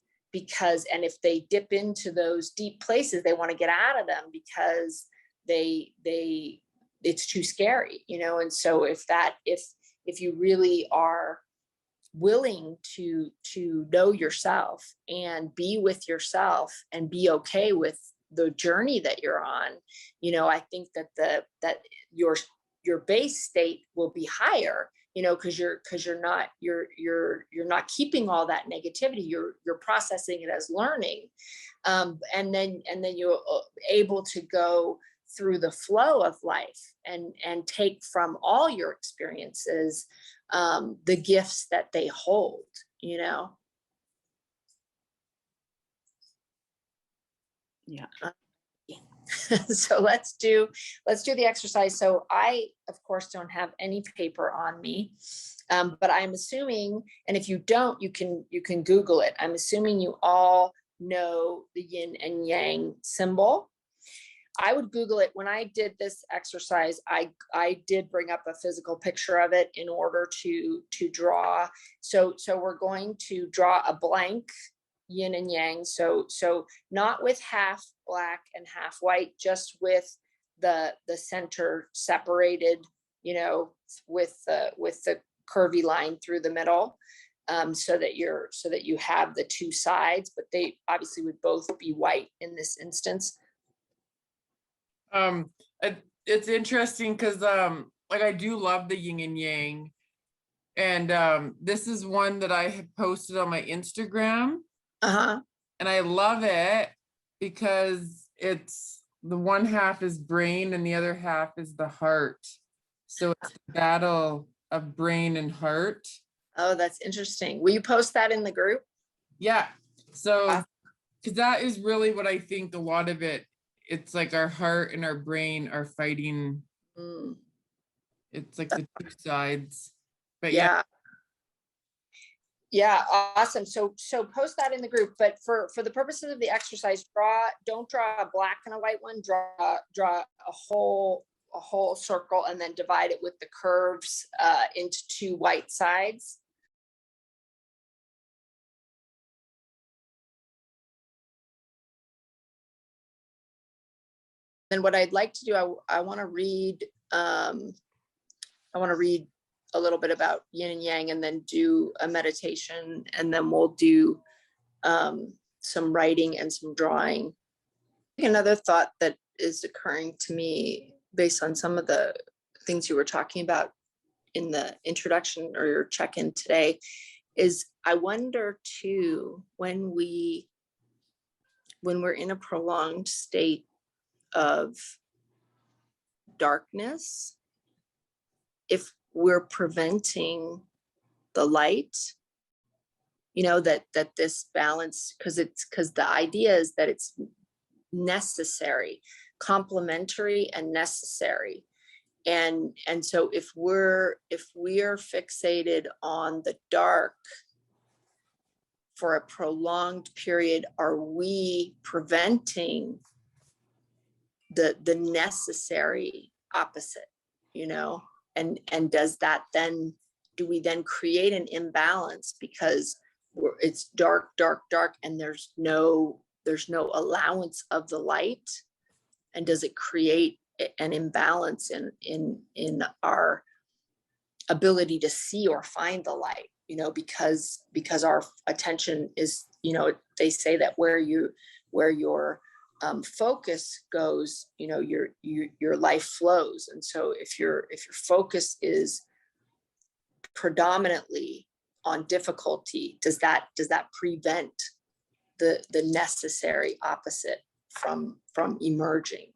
and if they dip into those deep places, they want to get out of them because it's too scary, and so if you really are willing to know yourself and be with yourself and be okay with the journey that you're on, I think that your base state will be higher, because you're not keeping all that negativity. You're processing it as learning, and then you're able to go through the flow of life and take from all your experiences the gifts that they hold. Yeah. So let's do the exercise. So I, of course, don't have any paper on me, but I'm assuming, and if you don't, you can Google it. I'm assuming you all know the yin and yang symbol. I would Google it. When I did this exercise, I did bring up a physical picture of it in order to draw. So we're going to draw a blank yin and yang. So not with half black and half white, just with the center separated, with the curvy line through the middle, so that you have the two sides, but they obviously would both be white in this instance. It's interesting because like I do love the yin and yang, and this is one that I have posted on my Instagram. And I love it because it's the one half is brain and the other half is the heart. So it's the battle of brain and heart. Oh, that's interesting. Will you post that in the group? Yeah. So because that is really what I think a lot of it. It's like our heart and our brain are fighting. It's like the two sides. But yeah. Yeah, awesome. So post that in the group, but for the purposes of the exercise, don't draw a black and a white one, draw a whole circle and then divide it with the curves into two white sides. Then what I'd like to do, I want to read a little bit about yin and yang, and then do a meditation, and then we'll do some writing and some drawing. Another thought that is occurring to me based on some of the things you were talking about in the introduction or your check-in today is I wonder too, when we're in a prolonged state of darkness, if we're preventing the light, you know, that this balance, because the idea is that it's necessary, complementary and necessary. And so if we are fixated on the dark for a prolonged period, are we preventing the necessary opposite, you know? And does that then, do we then create an imbalance because it's dark, and there's no allowance of the light? And does it create an imbalance in our ability to see or find the light, you know, because our attention is, you know, they say that where your focus goes, you know, your life flows. And so if your focus is predominantly on difficulty, does that prevent the necessary opposite from emerging?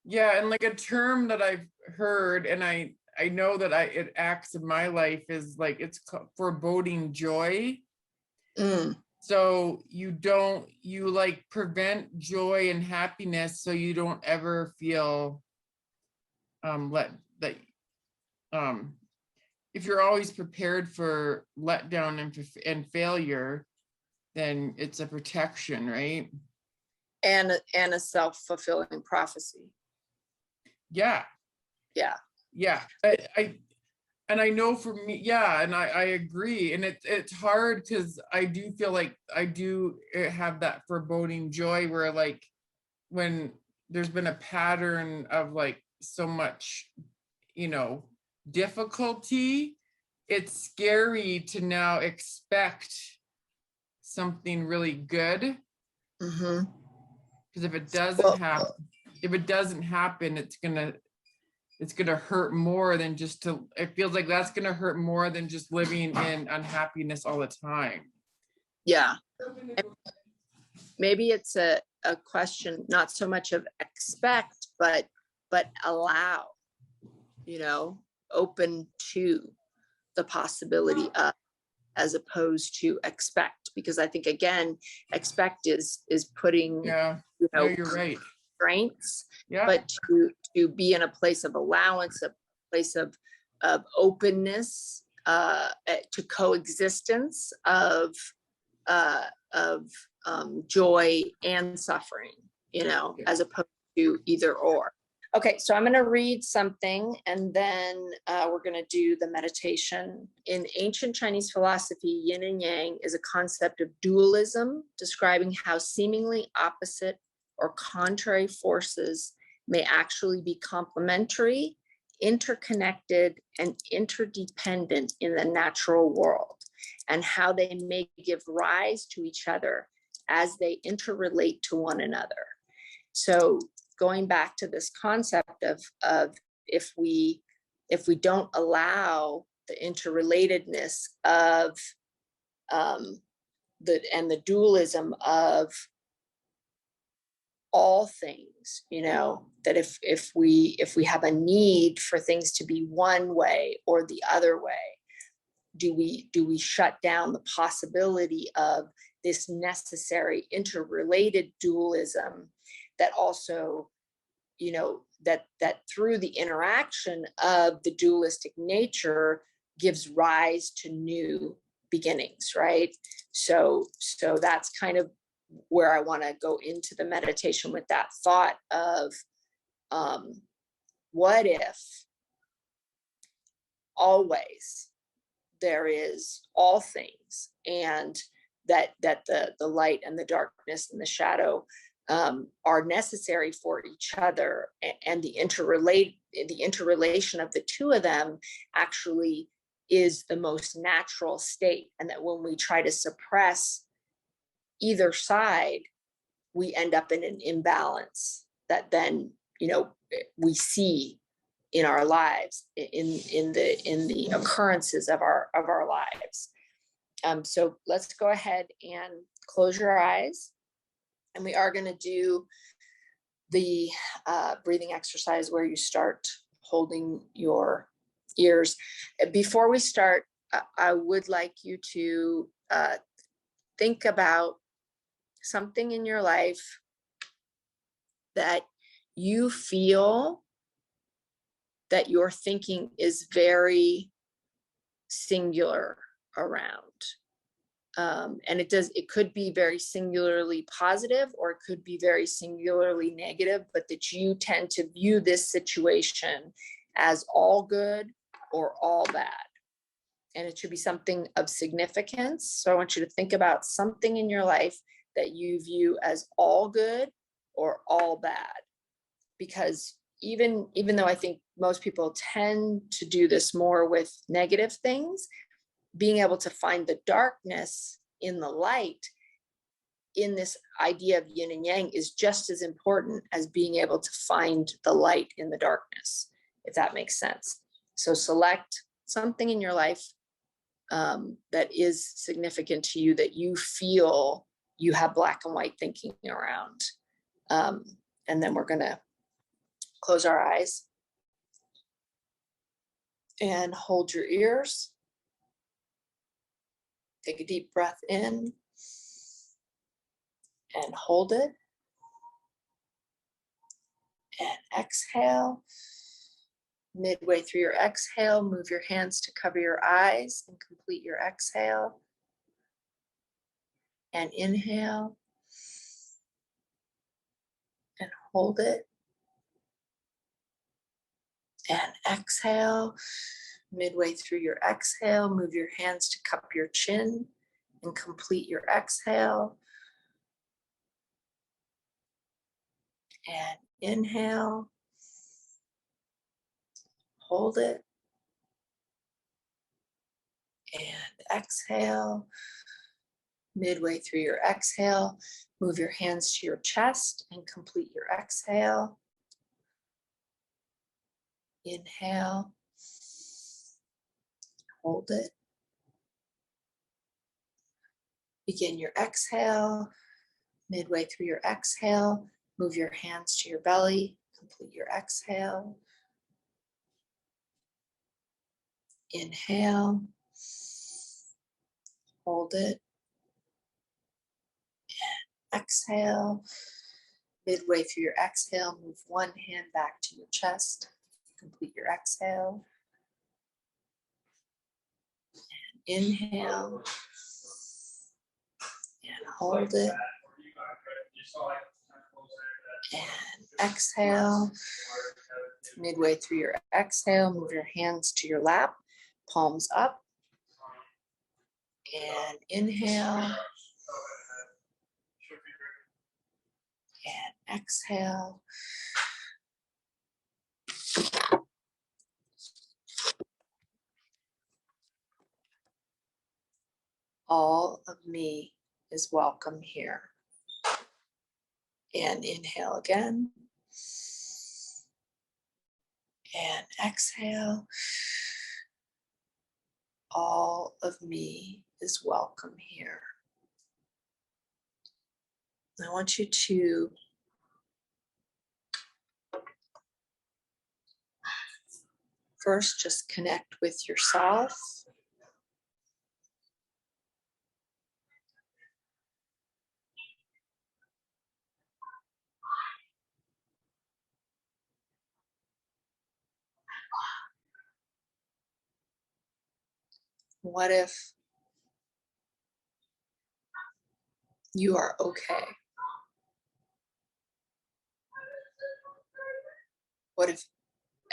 Yeah, and like a term that I've heard, and I know that it acts in my life, is like, it's called foreboding joy. So you like prevent joy and happiness, so you don't ever feel if you're always prepared for letdown and failure, then it's a protection, right? And a self-fulfilling prophecy. Yeah. I know for me, yeah, and I agree, and it's hard because I do feel like I do have that foreboding joy where, like, when there's been a pattern of like so much, you know, difficulty, it's scary to now expect something really good. Because if it doesn't happen, it's gonna hurt more than just it feels like that's gonna hurt more than just living in unhappiness all the time. Yeah. Maybe it's a question, not so much of expect, but allow, you know, open to the possibility of, as opposed to expect, because I think, again, expect is putting, Yeah, you know, you're right. Constraints, Yeah. but to be in a place of allowance, a place of openness, to coexistence of joy and suffering, you know, as opposed to either or. Okay, so I'm going to read something, and then we're going to do the meditation. In ancient Chinese philosophy, yin and yang is a concept of dualism, describing how seemingly opposite or contrary forces may actually be complementary, interconnected, and interdependent in the natural world, and how they may give rise to each other as they interrelate to one another. So going back to this concept of if we don't allow the interrelatedness of the dualism of all things, you know, that if we have a need for things to be one way or the other way, do we shut down the possibility of this necessary interrelated dualism that also, you know, that through the interaction of the dualistic nature gives rise to new beginnings, right? So that's kind of where I want to go into the meditation, with that thought of what if always there is all things, and that the light and the darkness and the shadow are necessary for each other, and the interrelation of the two of them actually is the most natural state, and that when we try to suppress either side, we end up in an imbalance that then, you know, we see in our lives, in the occurrences of our lives. So let's go ahead and close your eyes, and we are going to do the breathing exercise where you start holding your ears. Before we start, I would like you to think about something in your life that you feel that your thinking is very singular around. And it could be very singularly positive, or it could be very singularly negative, but that you tend to view this situation as all good or all bad. And it should be something of significance. So I want you to think about something in your life that you view as all good or all bad. Because even though I think most people tend to do this more with negative things, being able to find the darkness in the light in this idea of yin and yang is just as important as being able to find the light in the darkness, if that makes sense. So select something in your life that is significant to you, that you feel you have black and white thinking around. And then we're going to close our eyes and hold your ears. Take a deep breath in and hold it. And exhale. Midway through your exhale, move your hands to cover your eyes and complete your exhale. And inhale. And hold it. And exhale. Midway through your exhale, move your hands to cup your chin and complete your exhale. And inhale. Hold it. And exhale. Midway through your exhale, move your hands to your chest and complete your exhale. Inhale. Hold it. Begin your exhale. Midway through your exhale, move your hands to your belly, complete your exhale. Inhale. Hold it. And exhale. Midway through your exhale, move one hand back to your chest, complete your exhale. And inhale. And hold it. And exhale. Midway through your exhale, move your hands to your lap, palms up. And inhale. And exhale. All of me is welcome here. And inhale again. And exhale. All of me is welcome here. I want you to first just connect with yourself. What if you are okay? What if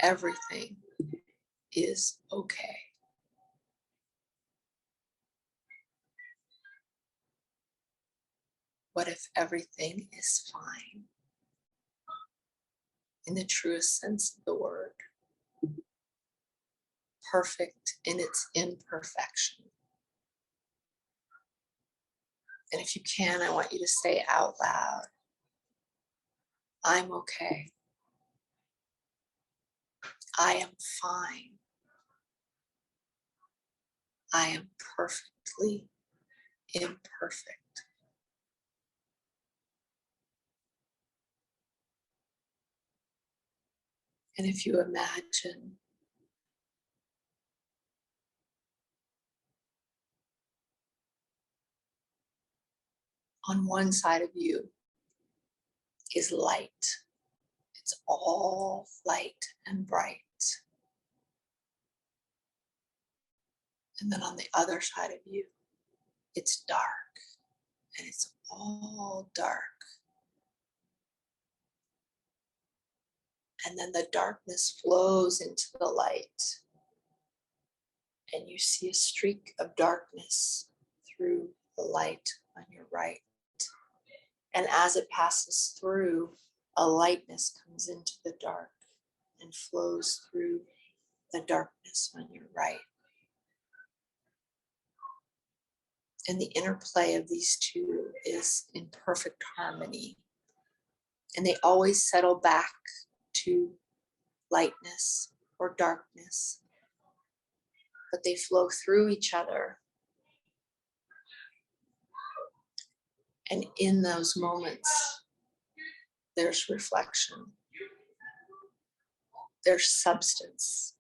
everything is okay? What if everything is fine? In the truest sense of the word. Perfect in its imperfection. And if you can, I want you to say out loud, I'm okay. I am fine. I am perfectly imperfect. And if you imagine on one side of you is light, it's all light and bright. And then on the other side of you, it's dark and it's all dark. And then the darkness flows into the light. And you see a streak of darkness through the light on your right. And as it passes through, a lightness comes into the dark and flows through the darkness on your right. And the interplay of these two is in perfect harmony. And they always settle back to lightness or darkness, but they flow through each other. And in those moments, there's reflection, there's substance,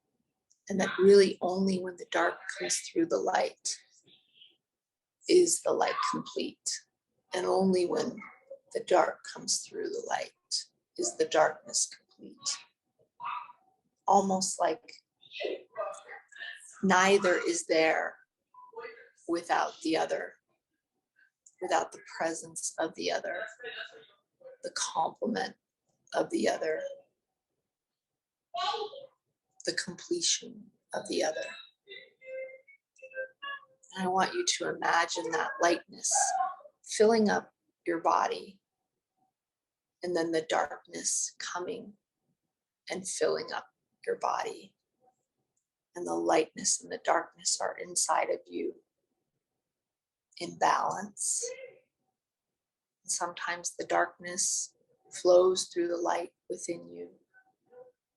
and that really only when the dark comes through the light is the light complete. And only when the dark comes through the light is the darkness complete. Almost like neither is there without the other, without the presence of the other, the complement of the other, the completion of the other. And I want you to imagine that lightness filling up your body, and then the darkness coming and filling up your body. And the lightness and the darkness are inside of you in balance. And sometimes the darkness flows through the light within you.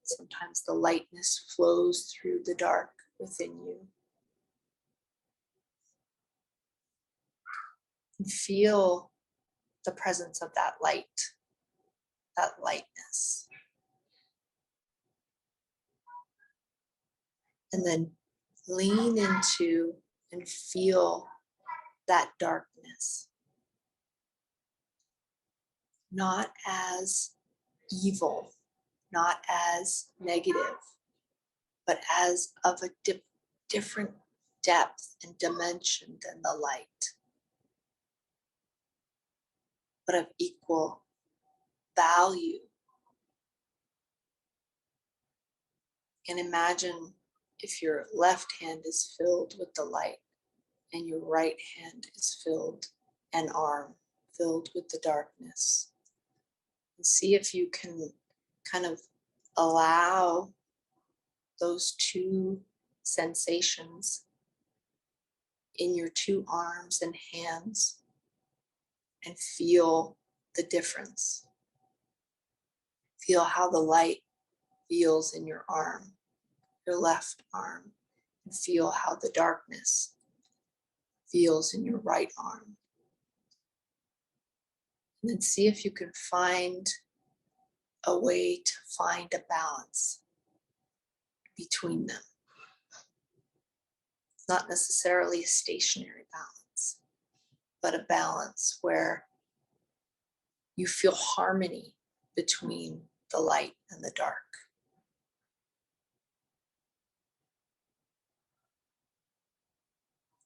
Sometimes the lightness flows through the dark within you. And feel the presence of that light, that lightness. And then lean into and feel that darkness. Not as evil, not as negative, but as of a different depth and dimension than the light, but of equal value. And imagine if your left hand is filled with the light and your right hand is filled, an arm filled with the darkness. And see if you can kind of allow those two sensations in your two arms and hands and feel the difference. Feel how the light feels in your arm, your left arm, and feel how the darkness feels in your right arm. And then see if you can find a way to find a balance between them. It's not necessarily a stationary balance, but a balance where you feel harmony between the light and the dark.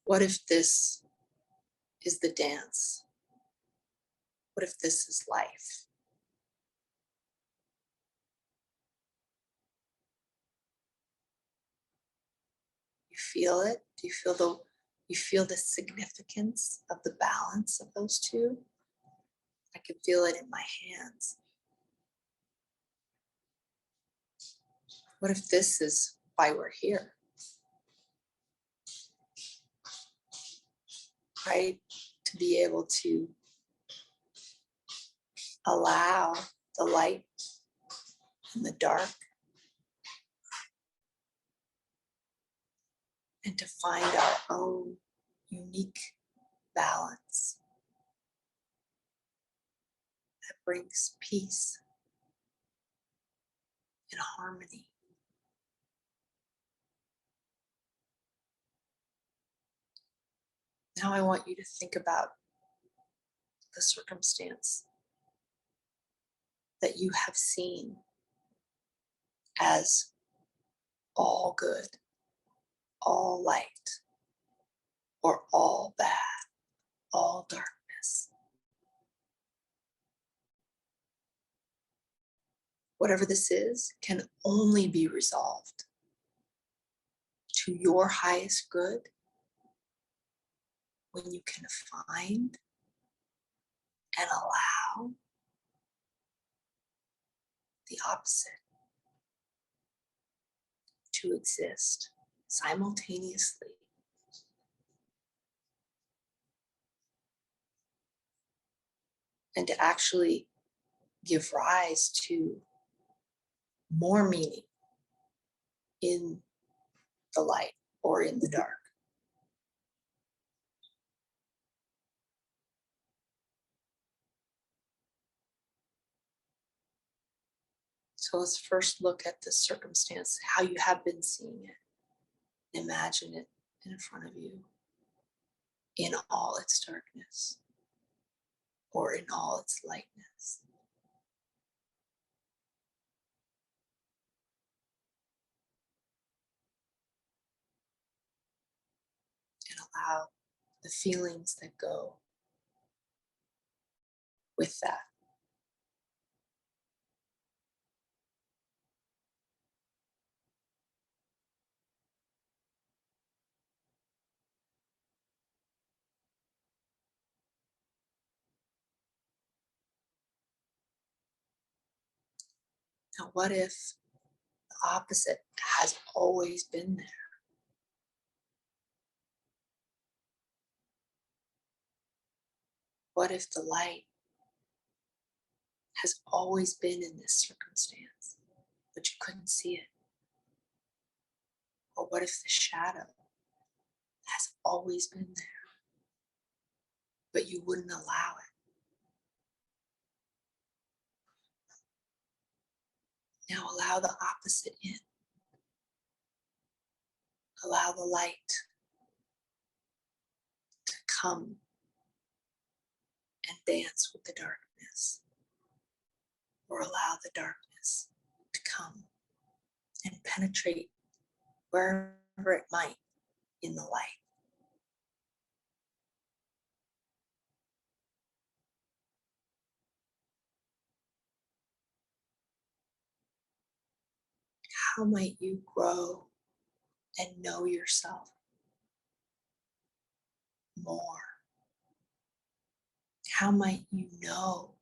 What if this is the dance? What if this is life? You feel it? Do you feel the significance of the balance of those two? I can feel it in my hands. What if this is why we're here? Right? To be able to allow the light and the dark, and to find our own unique balance that brings peace in harmony. Now I want you to think about the circumstance that you have seen as all good, all light, or all bad, all darkness. Whatever this is can only be resolved to your highest good when you can find and allow the opposite to exist simultaneously. And to actually give rise to more meaning in the light or in the dark. So let's first look at the circumstance, how you have been seeing it. Imagine it in front of you in all its darkness or in all its lightness. And allow the feelings that go with that. Now, what if the opposite has always been there? What if the light has always been in this circumstance, but you couldn't see it? Or what if the shadow has always been there, but you wouldn't allow it? Now allow the opposite in. Allow the light to come and dance with the darkness, or allow the darkness to come and penetrate wherever it might in the light. How might you grow and know yourself more? How might you know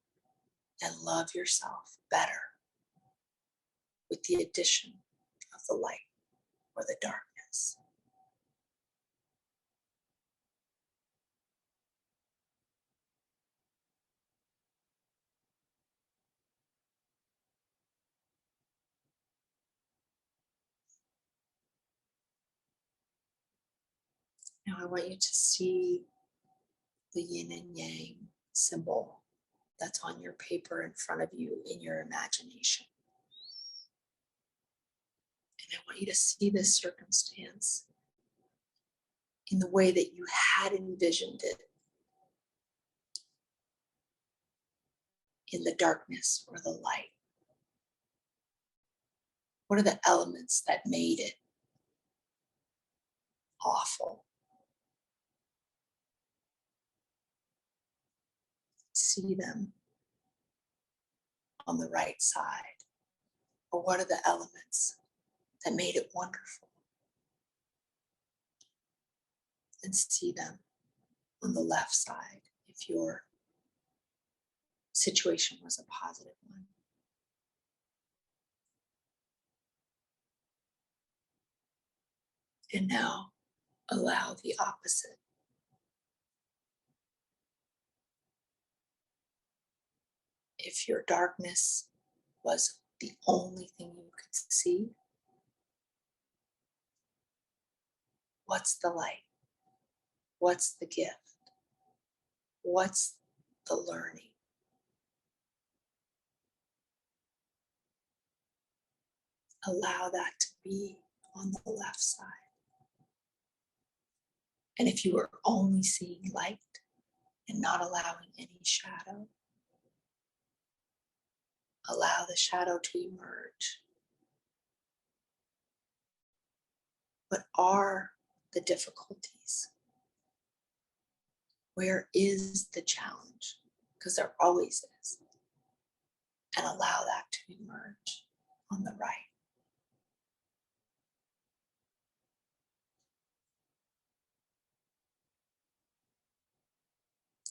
and love yourself better with the addition of the light or the darkness? Now I want you to see the yin and yang symbol that's on your paper in front of you in your imagination. And I want you to see this circumstance in the way that you had envisioned it in the darkness or the light. What are the elements that made it awful? See them on the right side. Or what are the elements that made it wonderful? And see them on the left side if your situation was a positive one. And now allow the opposite. If your darkness was the only thing you could see, what's the light? What's the gift? What's the learning? allow that to be on the left side. And if you were only seeing light and not allowing any shadow, allow the shadow to emerge. What are the difficulties? Where is the challenge? Because there always is. And allow that to emerge on the right.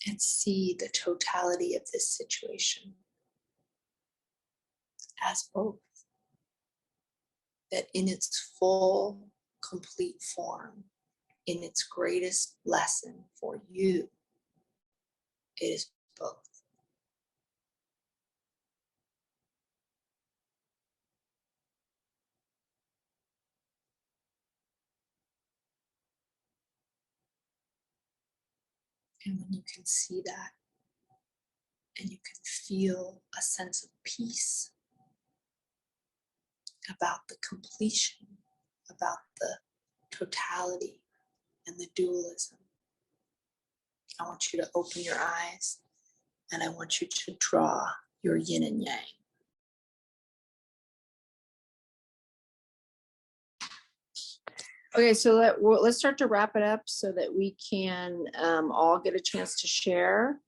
And see the totality of this situation as both. That in its full, complete form, in its greatest lesson for you, it is both. And when you can see that, and you can feel a sense of peace about the completion, about the totality and the dualism, I want you to open your eyes and I want you to draw your yin and yang. Okay, so let's start to wrap it up so that we can all get a chance to share.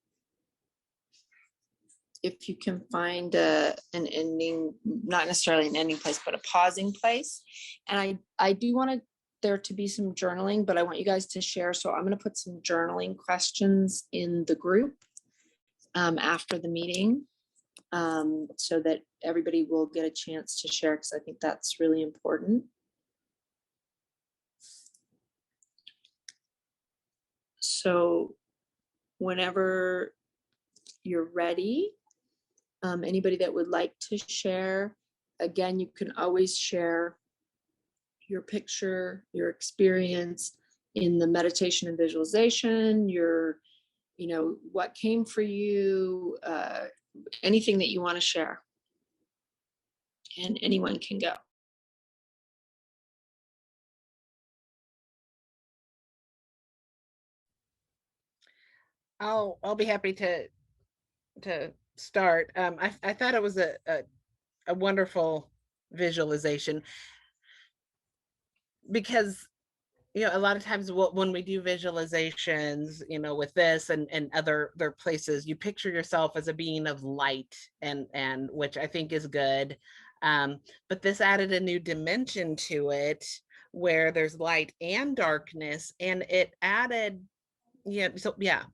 If you can find an ending, not necessarily an ending place, but a pausing place. And I do want there to be some journaling, but I want you guys to share. So I'm going to put some journaling questions in the group after the meeting so that everybody will get a chance to share, because I think that's really important. So whenever you're ready, anybody that would like to share, again, you can always share your picture, your experience in the meditation and visualization, what came for you, anything that you want to share. And anyone can go. I'll be happy to start. I thought it was a wonderful visualization, because a lot of times when we do visualizations, with this and other places, you picture yourself as a being of light, and which I think is good. But this added a new dimension to it, where there's light and darkness, and it added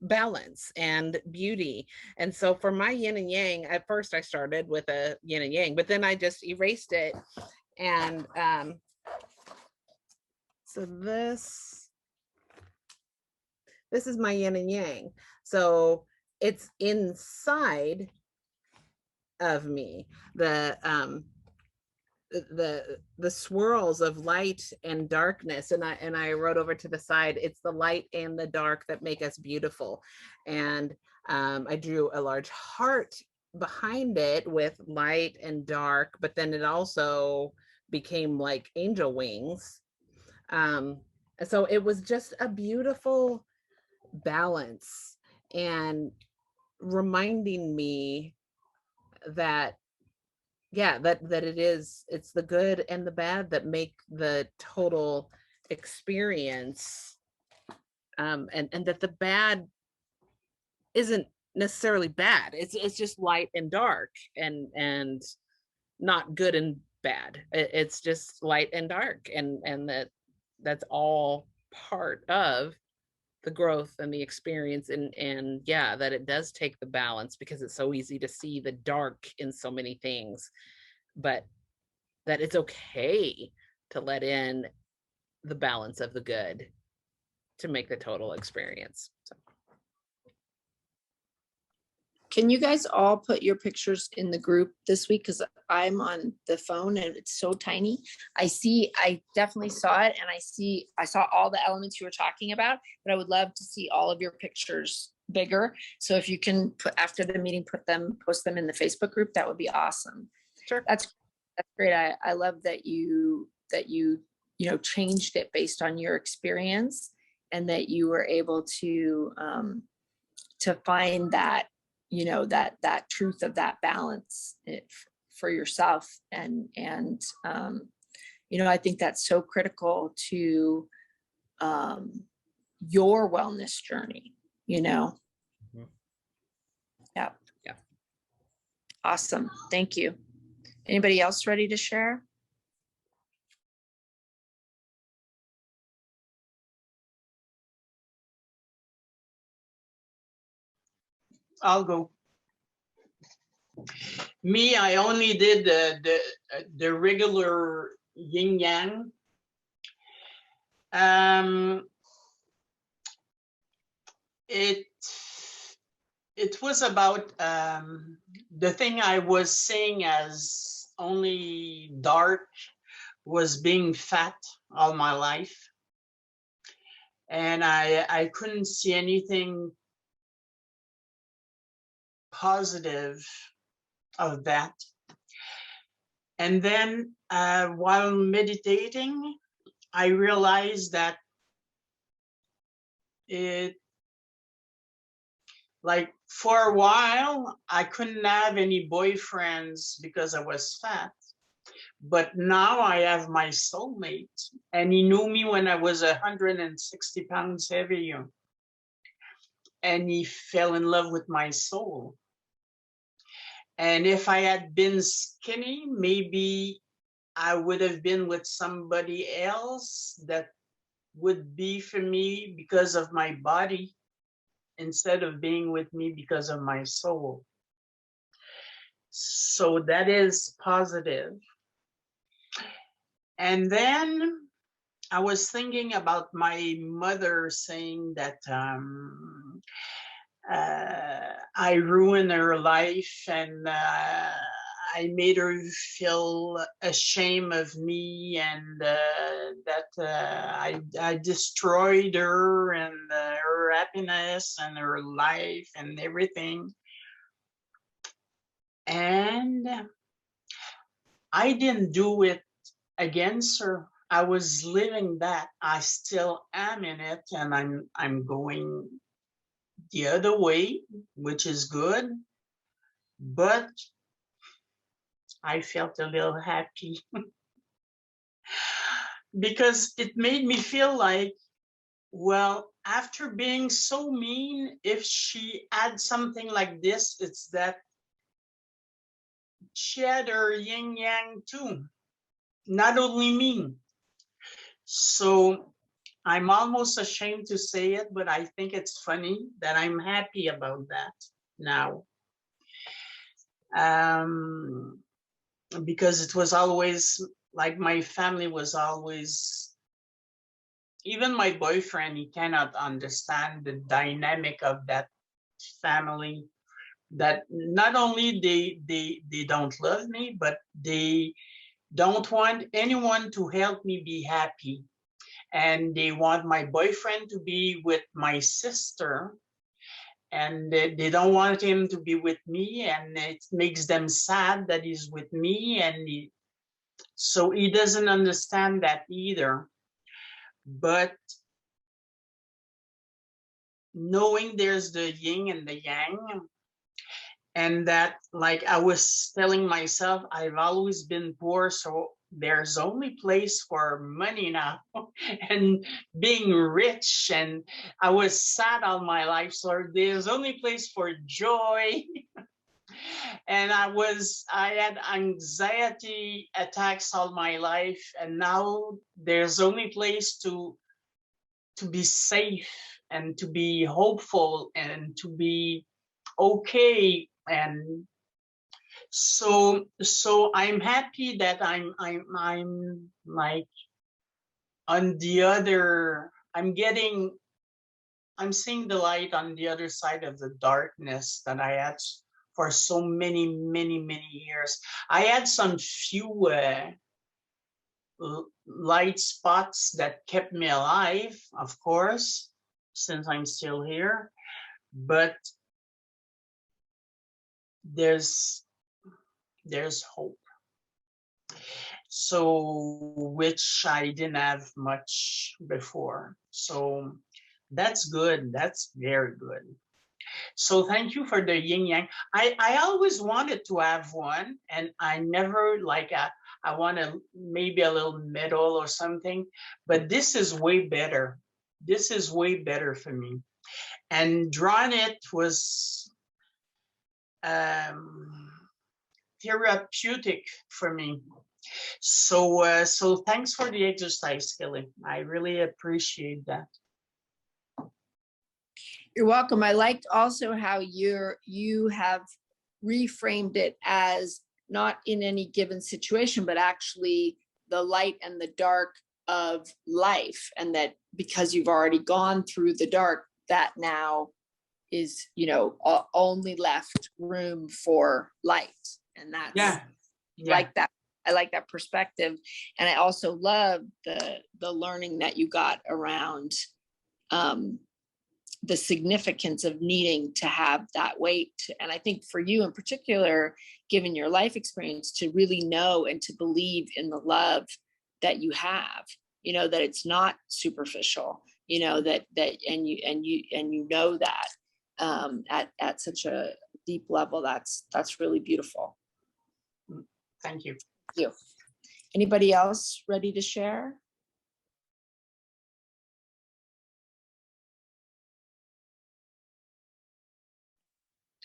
balance and beauty. And so for my yin and yang, at first I started with a yin and yang, but then I just erased it. And so this is my yin and yang. So it's inside of me. The swirls of light and darkness, and I wrote over to the side, it's the light and the dark that make us beautiful. And I drew a large heart behind it with light and dark, but then it also became like angel wings. So it was just a beautiful balance, and reminding me that it's the good and the bad that make the total experience, and that the bad isn't necessarily bad. It's just light and dark, and not good and bad. It's just light and dark, and that's all part of the growth and the experience, and that it does take the balance, because it's so easy to see the dark in so many things, but that it's okay to let in the balance of the good to make the total experience. So. Can you guys all put your pictures in the group this week? Because I'm on the phone and it's so tiny. I definitely saw it, and I saw all the elements you were talking about, but I would love to see all of your pictures bigger. So if you can put, after the meeting, post them in the Facebook group, that would be awesome. Sure. That's That's great. I love that you know, changed it based on your experience, and that you were able to find that, you know, that truth of that balance for yourself. And you know, I think that's so critical to your wellness journey, you know. Mhm. Yeah. Yeah. Awesome. Thank you. Anybody else ready to share? I'll go. Me, I only did the regular yin yang. It was about the thing I was seeing as only dark was being fat all my life, and I couldn't see anything positive of that. And then while meditating, I realized that it, like, for a while, I couldn't have any boyfriends because I was fat. But now I have my soulmate, and he knew me when I was 160 pounds heavier. And he fell in love with my soul. And if I had been skinny, maybe I would have been with somebody else that would be for me because of my body, instead of being with me because of my soul. So that is positive. And then I was thinking about my mother saying that I ruined her life, and I made her feel ashamed of me, and that I destroyed her and her happiness and her life and everything. And I didn't do it against her. I was living that. I still am in it, and I'm going the other way, which is good. But I felt a little happy because it made me feel like, well, after being so mean, if she had something like this, it's that she had her yin yang too, not only me. So I'm almost ashamed to say it, but I think it's funny that I'm happy about that now. Because it was always like, my family was always, even my boyfriend, he cannot understand the dynamic of that family, that not only they don't love me, but they don't want anyone to help me be happy. And they want my boyfriend to be with my sister, and they don't want him to be with me, and it makes them sad that he's with me, and so he doesn't understand that either. But knowing there's the yin and the yang, and that, like I was telling myself, I've always been poor, so there's only place for money now and being rich, and I was sad all my life, so there's only place for joy. And I had anxiety attacks all my life, and now there's only place to be safe and to be hopeful and to be okay. And so I'm happy that I'm like on the other, I'm seeing the light on the other side of the darkness that I had for so many years. I had some few light spots that kept me alive, of course, since I'm still here. But there's hope. So, which I didn't have much before. So that's good. That's very good. So thank you for the yin yang. I always wanted to have one, and I never like I want maybe a little medal or something, but this is way better. This is way better for me. And drawing it was therapeutic for me. So thanks for the exercise, Kelly. I really appreciate that. You're welcome. I liked also how you have reframed it as not in any given situation, but actually the light and the dark of life. And that because you've already gone through the dark, that now is, only left room for light. And that's Yeah. like that. I like that perspective. And I also love the learning that you got around the significance of needing to have that weight. And I think for you in particular, given your life experience, to really know and to believe in the love that you have, that it's not superficial, that you know that at such a deep level. That's really beautiful. Thank you. Thank you. Anybody else ready to share?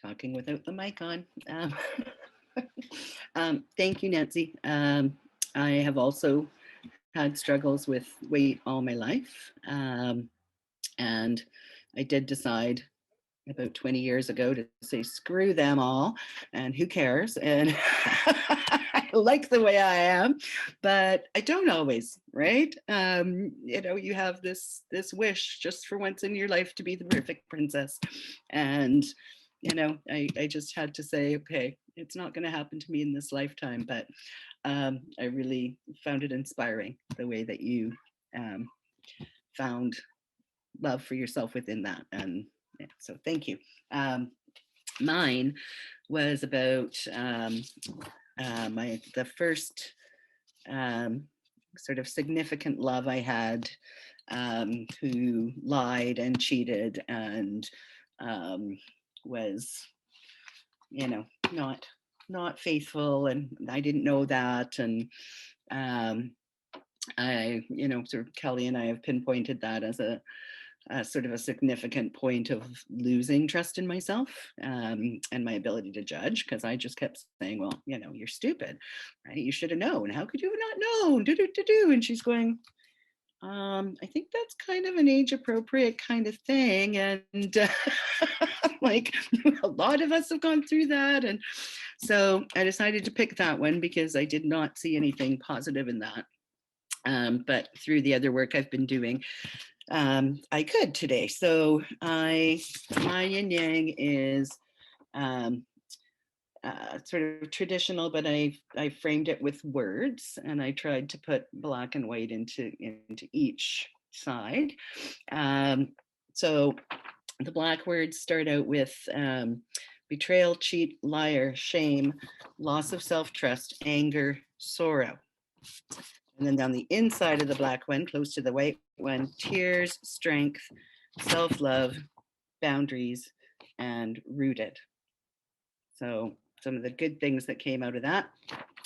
Talking without the mic on. Thank you, Nancy. I have also had struggles with weight all my life. And I did decide about 20 years ago to say, screw them all, and who cares? And I like the way I am, but I don't always, right? You have this wish just for once in your life to be the perfect princess. And I just had to say, okay, it's not going to happen to me in this lifetime, but I really found it inspiring the way that you found love for yourself within that. And yeah, so thank you. Mine was about the first sort of significant love I had, who lied and cheated and was, not faithful, and I didn't know that. And I, sort of Kelly and I have pinpointed that as a sort of a significant point of losing trust in myself, and my ability to judge, because I just kept saying, well, you're stupid, right? You should have known. How could you have not known? Do. And she's going, I think that's kind of an age appropriate kind of thing. And like a lot of us have gone through that. And so I decided to pick that one because I did not see anything positive in that. But through the other work I've been doing, I could today. So my yin yang is sort of traditional, but I framed it with words, and I tried to put black and white into each side. So the black words start out with betrayal, cheat, liar, shame, loss of self-trust, anger, sorrow. And then down the inside of the black one, close to the white one, tears, strength, self-love, boundaries, and rooted. So some of the good things that came out of that.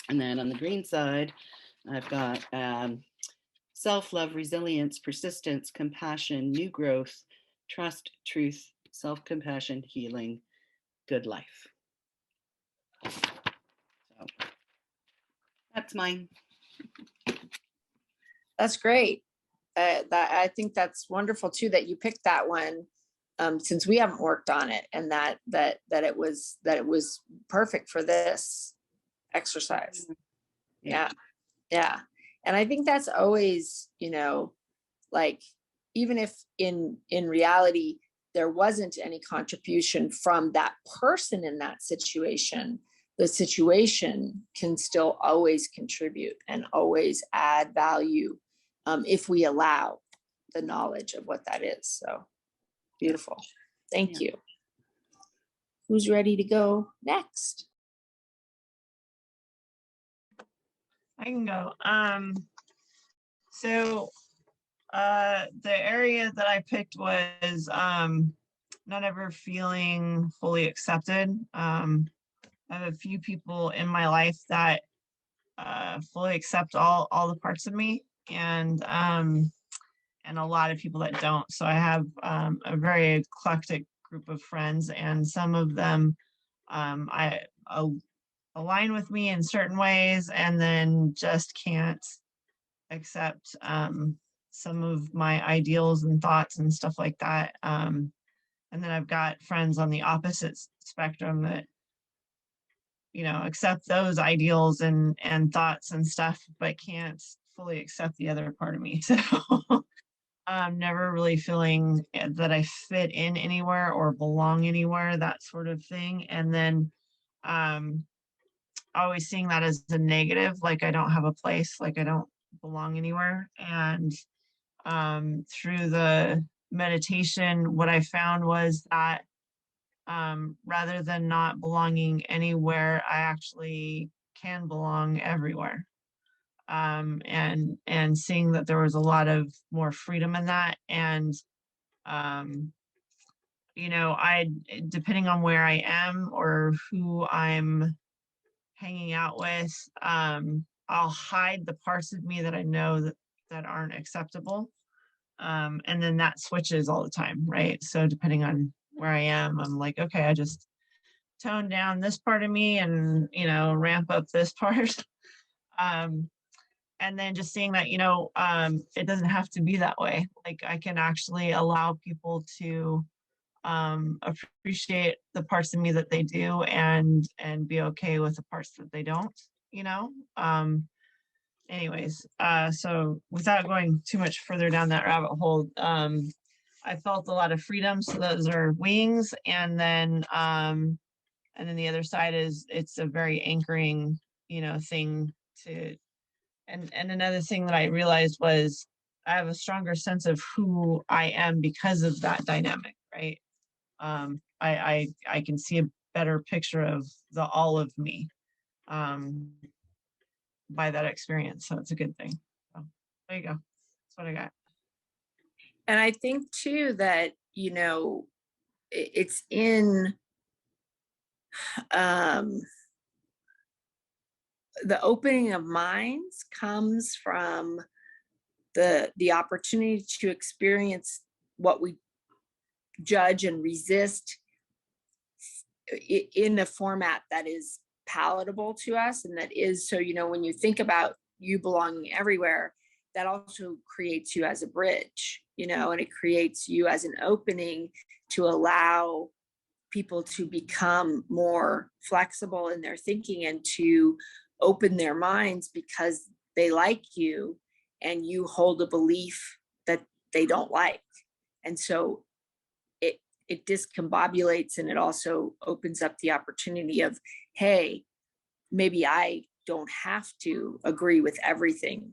And then on the green side, I've got self-love, resilience, persistence, compassion, new growth, trust, truth, self-compassion, healing, good life. So that's mine. That's great. I think that's wonderful too, that you picked that one, since we haven't worked on it, and that it was perfect for this exercise. Yeah. And I think that's always, like, even if in reality there wasn't any contribution from that person in that situation, the situation can still always contribute and always add value, if we allow the knowledge of what that is. So beautiful. Thank you. Who's ready to go next? I can go. So the area that I picked was not ever feeling fully accepted. I have a few people in my life that fully accept all the parts of me, and a lot of people that don't. So I have a very eclectic group of friends, and some of them I align with me in certain ways, and then just can't accept some of my ideals and thoughts and stuff like that. And then I've got friends on the opposite spectrum that, you know, accept those ideals and thoughts and stuff, but can't fully accept the other part of me. So I'm never really feeling that I fit in anywhere or belong anywhere, that sort of thing. And then always seeing that as a negative, like I don't have a place, like I don't belong anywhere. And through the meditation, what I found was that rather than not belonging anywhere, I actually can belong everywhere. And seeing that there was a lot of more freedom in that. And you know, depending on where I am or who I'm hanging out with, I'll hide the parts of me that I know that aren't acceptable. And then that switches all the time, right? So depending on where I am, I'm like, okay, I just tone down this part of me and, you know, ramp up this part. And then just seeing that, you know, it doesn't have to be that way. Like I can actually allow people to appreciate the parts of me that they do, and be okay with the parts that they don't, you know. Anyways, so without going too much further down that rabbit hole, I felt a lot of freedom. So those are wings. And then the other side is, it's a very anchoring, you know, thing to, and another thing that I realized was I have a stronger sense of who I am because of that dynamic, right? I can see a better picture of the all of me by that experience. So it's a good thing. So there you go. That's what I got. And I think too that, you know, it's in the opening of minds comes from the opportunity to experience what we judge and resist in a format that is palatable to us, and that is, so, you know, when you think about you belonging everywhere, that also creates you as a bridge, you know, and it creates you as an opening to allow people to become more flexible in their thinking and to open their minds because they like you and you hold a belief that they don't like. And so it discombobulates, and it also opens up the opportunity of, hey, maybe I don't have to agree with everything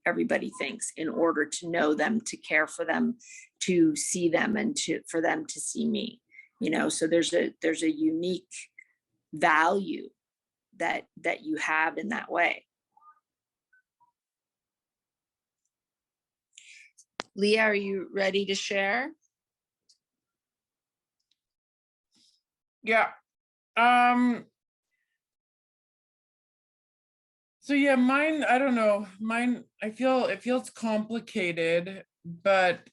everybody thinks in order to know them, to care for them, to see them, and for them to see me. You know, so there's a unique value that you have in that way. Leah, are you ready to share? Yeah. So yeah, mine, I don't know. Mine, I feel it feels complicated, but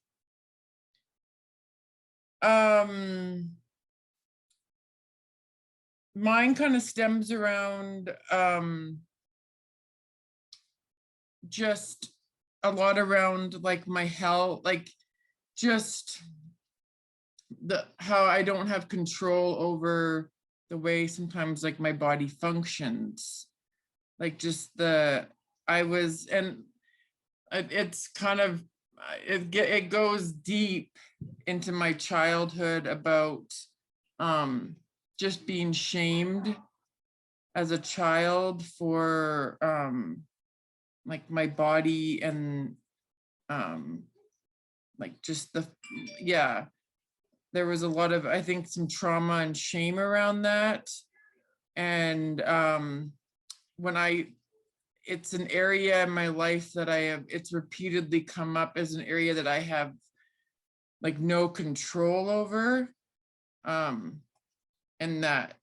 mine kind of stems around just a lot around like my health, like just how I don't have control over the way sometimes like my body functions, like just it's kind of it goes deep into my childhood about just being shamed as a child for like my body, and like just there was a lot of, I think, some trauma and shame around that. And when I it's an area in my life that it's repeatedly come up as an area that I have like no control over. And that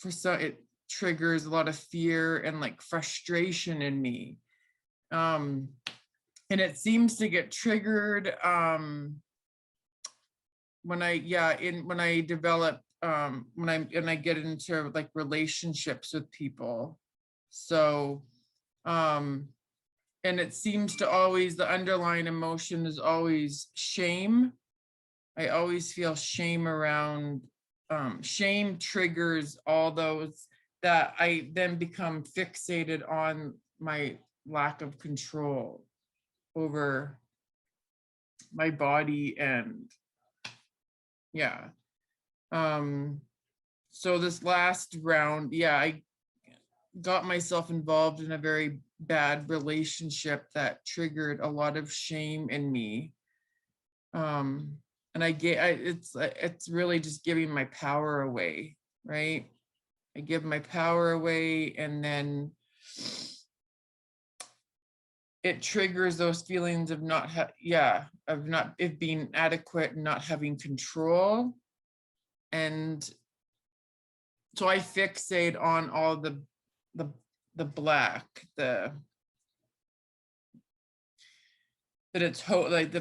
it triggers a lot of fear and like frustration in me. And it seems to get triggered when I develop when I get into like relationships with people. So and it seems to always, the underlying emotion is always shame. I always feel shame around, shame triggers all those that I then become fixated on my lack of control over my body. And yeah. So this last round, yeah, I got myself involved in a very bad relationship that triggered a lot of shame in me. And it's really just giving my power away, right? I give my power away, and then it triggers those feelings of not being adequate and not having control. And so I fixate on all the black, that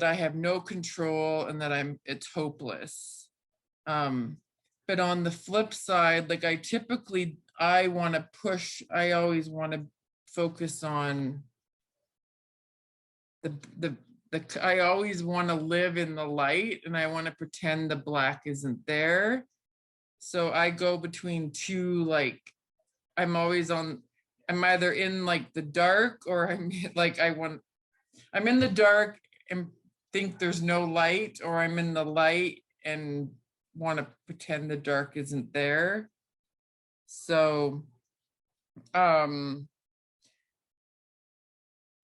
I have no control and that it's hopeless. But on the flip side, like I always want to focus on I always want to live in the light, and I want to pretend the black isn't there. So I go between two, like I'm either in like the dark, or I'm in the dark and think there's no light, or I'm in the light and want to pretend the dark isn't there. So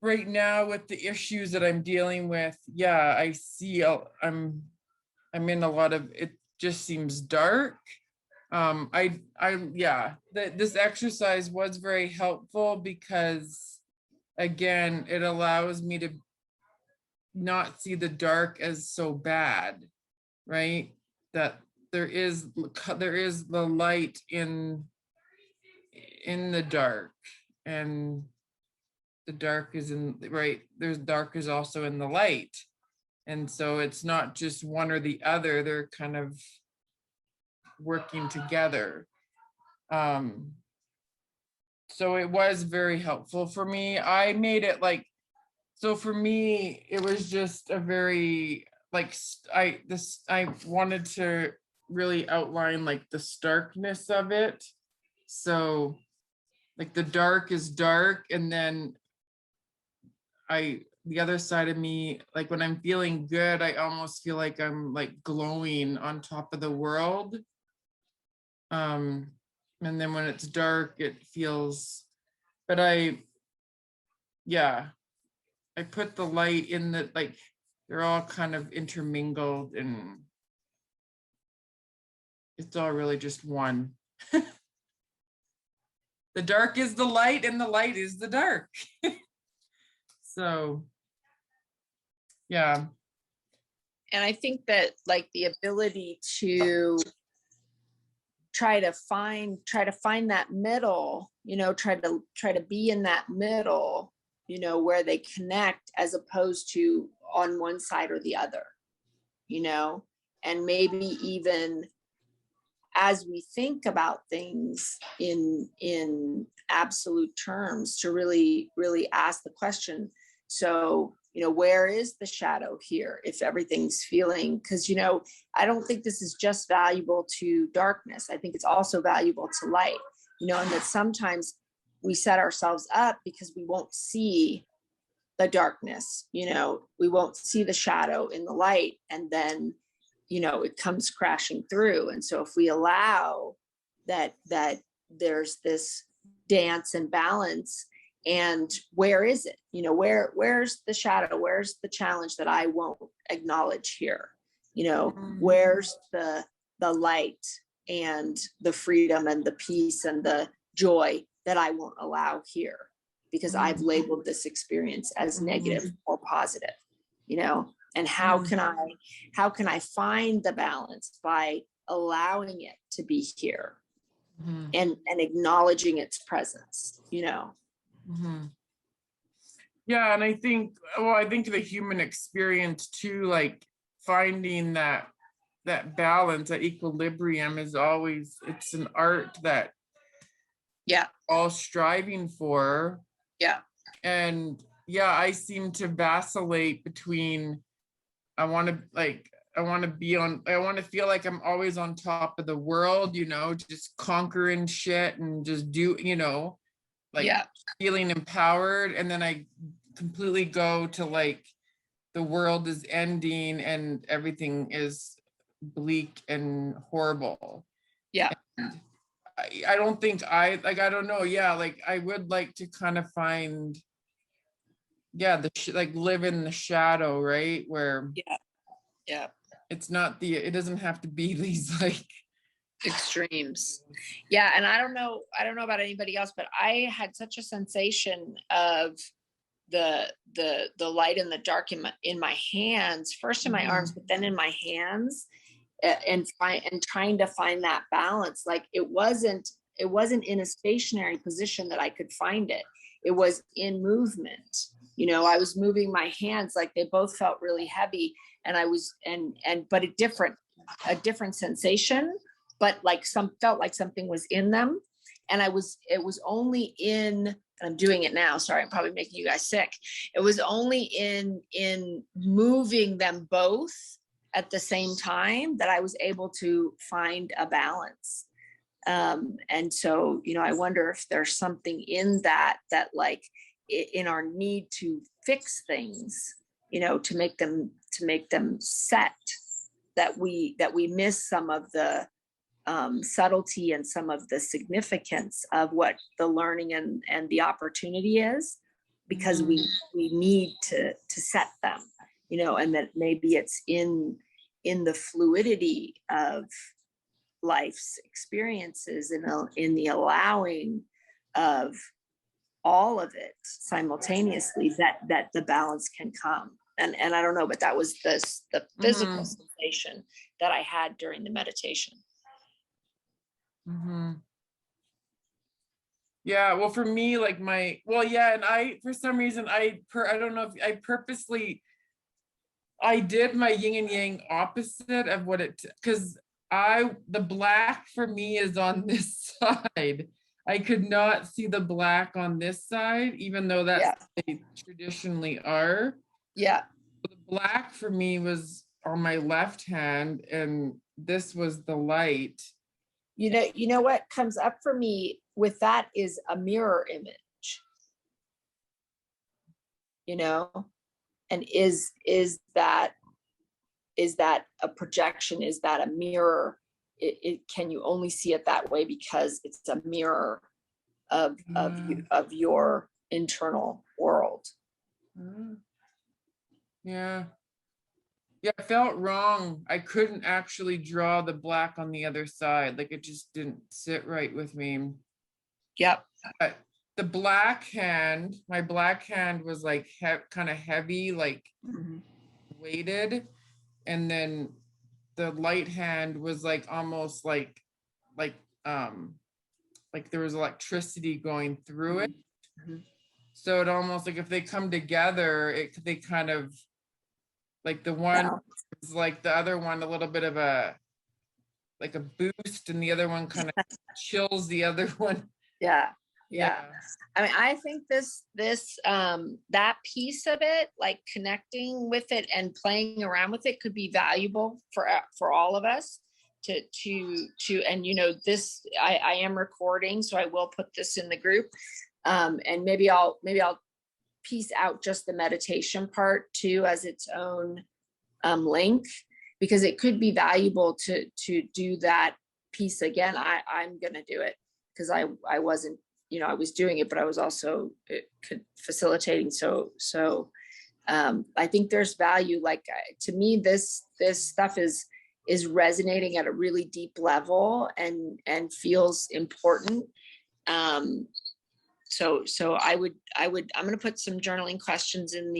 right now with the issues that I'm dealing with, yeah, I see I'm in a lot of, it just seems dark. This exercise was very helpful because, again, it allows me to not see the dark as so bad, right? That there is the light in the dark, and the dark is there's dark is also in the light. And so it's not just one or the other, they're kind of working together. So it was very helpful for me. I made it so for me, it was just a very, I wanted to really outline like the starkness of it. So like the dark is dark, and then the other side of me, like when I'm feeling good, I almost feel like I'm like glowing on top of the world. And then when it's dark, it feels, but I put the light in the, like, they're all kind of intermingled, and it's all really just one. The dark is the light, and the light is the dark. So, yeah. And I think that like the ability to try to find that middle, try to be in that middle, where they connect, as opposed to on one side or the other, and maybe even as we think about things in absolute terms, to really, really ask the question. So, where is the shadow here if everything's feeling, because, I don't think this is just valuable to darkness. I think it's also valuable to light, and that sometimes we set ourselves up because we won't see the darkness, we won't see the shadow in the light, and then, it comes crashing through. And so if we allow that there's this dance and balance, and where is it, where's the shadow, where's the challenge that I won't acknowledge here, where's the light and the freedom and the peace and the joy that I won't allow here, because I've labeled this experience as negative or positive, you know, and how can I find the balance by allowing it to be here and acknowledging its presence, you know? Yeah, and I think the human experience too, like finding that balance, that equilibrium is always, it's an art that all striving for. And I seem to vacillate between, I want to feel like I'm always on top of the world, you know, just conquering shit and just do, you know, like feeling empowered. And then I completely go to like, the world is ending and everything is bleak and horrible. And I don't think I don't know. Like I would like to kind of find, like live in the shadow, right? Where it's not it doesn't have to be these like extremes. And I don't know about anybody else, but I had such a sensation of the light and the dark in my hands, first in my arms, but then in my hands, and trying to find that balance. Like it wasn't in a stationary position that I could find it. It was in movement. You know, I was moving my hands, like they both felt really heavy, and I was but a different sensation, but like felt like something was in them. And it was only in, I'm doing it now, sorry, I'm probably making you guys sick. It was only in moving them both at the same time that I was able to find a balance. And so, you know, I wonder if there's something in that like in our need to fix things, you know, to make them set, that we miss some of the subtlety and some of the significance of what the learning and the opportunity is, because we need to set them, you know, and that maybe it's in the fluidity of life's experiences and in the allowing of all of it simultaneously that the balance can come. And I don't know, but that was the physical sensation that I had during the meditation. Yeah, well, for me, like and I, for some reason, I don't know if I purposely, I did my yin and yang opposite of what because the black for me is on this side. I could not see the black on this side, even though that's what they traditionally are. The black for me was on my left hand, and this was the light. You know what comes up for me with that is a mirror image, you know, and is that a projection? Is that a mirror? Can you only see it that way because it's a mirror of your internal world? It felt wrong. I couldn't actually draw the black on the other side. Like it just didn't sit right with me. But the my black hand was like kind of heavy, like weighted. And then the light hand was like almost like there was electricity going through it. So it almost like if they come together, they kind of like the one is like the other one a little bit of a boost, and the other one kind of chills the other one. I mean, I think that piece of it, like connecting with it and playing around with it, could be valuable for all of us to and you know, this I am recording, so I will put this in the group, and maybe I'll piece out just the meditation part too as its own link, because it could be valuable to do that piece again. I'm gonna do it because I wasn't, you know, I was doing it, but I was also facilitating. So I think there's value. Like to me, this stuff is resonating at a really deep level and feels important. so I'm going to put some journaling questions in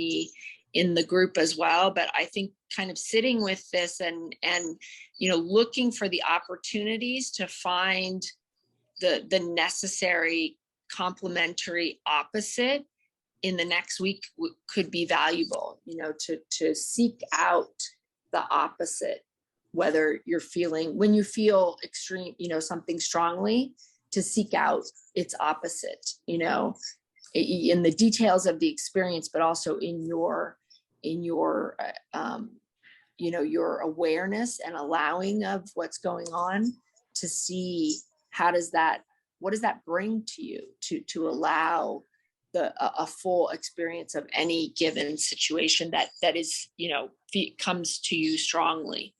the group as well, but I think kind of sitting with this and looking for the opportunities to find the necessary complementary opposite in the next week could be valuable, to seek out the opposite, whether when you feel extreme, something strongly, to seek out its opposite, in the details of the experience, but also in your your awareness and allowing of what's going on, to see what does that bring to you, to allow a full experience of any given situation that is, comes to you strongly.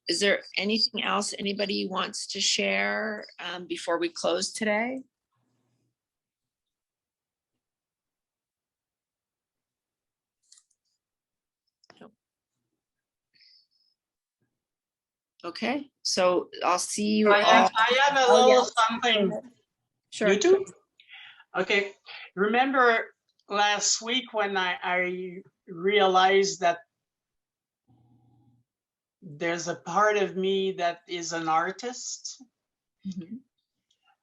Is there anything else anybody wants to share before we close today? No. Okay, so I'll see you I all. have a Oh, little yeah. something. Sure. You too? Okay. Remember last week when I realized that there's a part of me that is an artist? Mhm.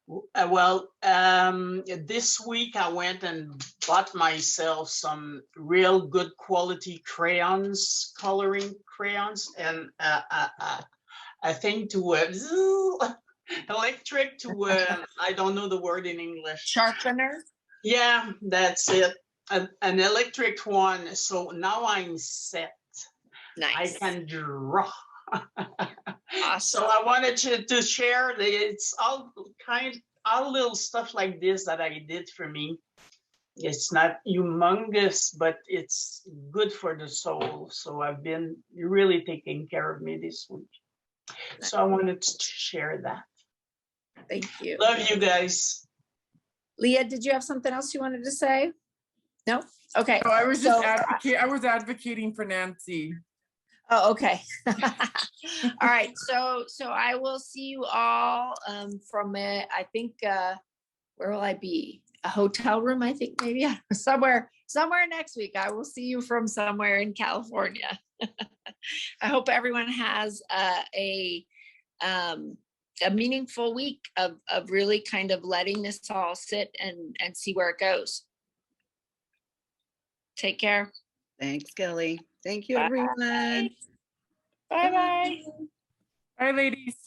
Well, this week I went and bought myself some real good quality crayons, coloring crayons, and I think to electric to I don't know the word in English. Sharpener. Yeah, that's it. An electric one. So now I'm set. Nice. I can draw. Awesome. So I wanted to share that it's all little stuff like this that I did for me. It's not humongous, but it's good for the soul. So I've been really taking care of me this week. So I wanted to share that. Thank you. Love you guys. Leah, did you have something else you wanted to say? No? Okay. So I was just So- I was advocating for Nancy. Oh, okay. All right. So I will see you all from I think where will I be? A hotel room, I think, maybe somewhere next week. I will see you from somewhere in California. I hope everyone has a meaningful week of really kind of letting this all sit and see where it goes. Take care. Thanks, Kelly. Thank you, Bye. everyone. Bye bye. Bye, ladies.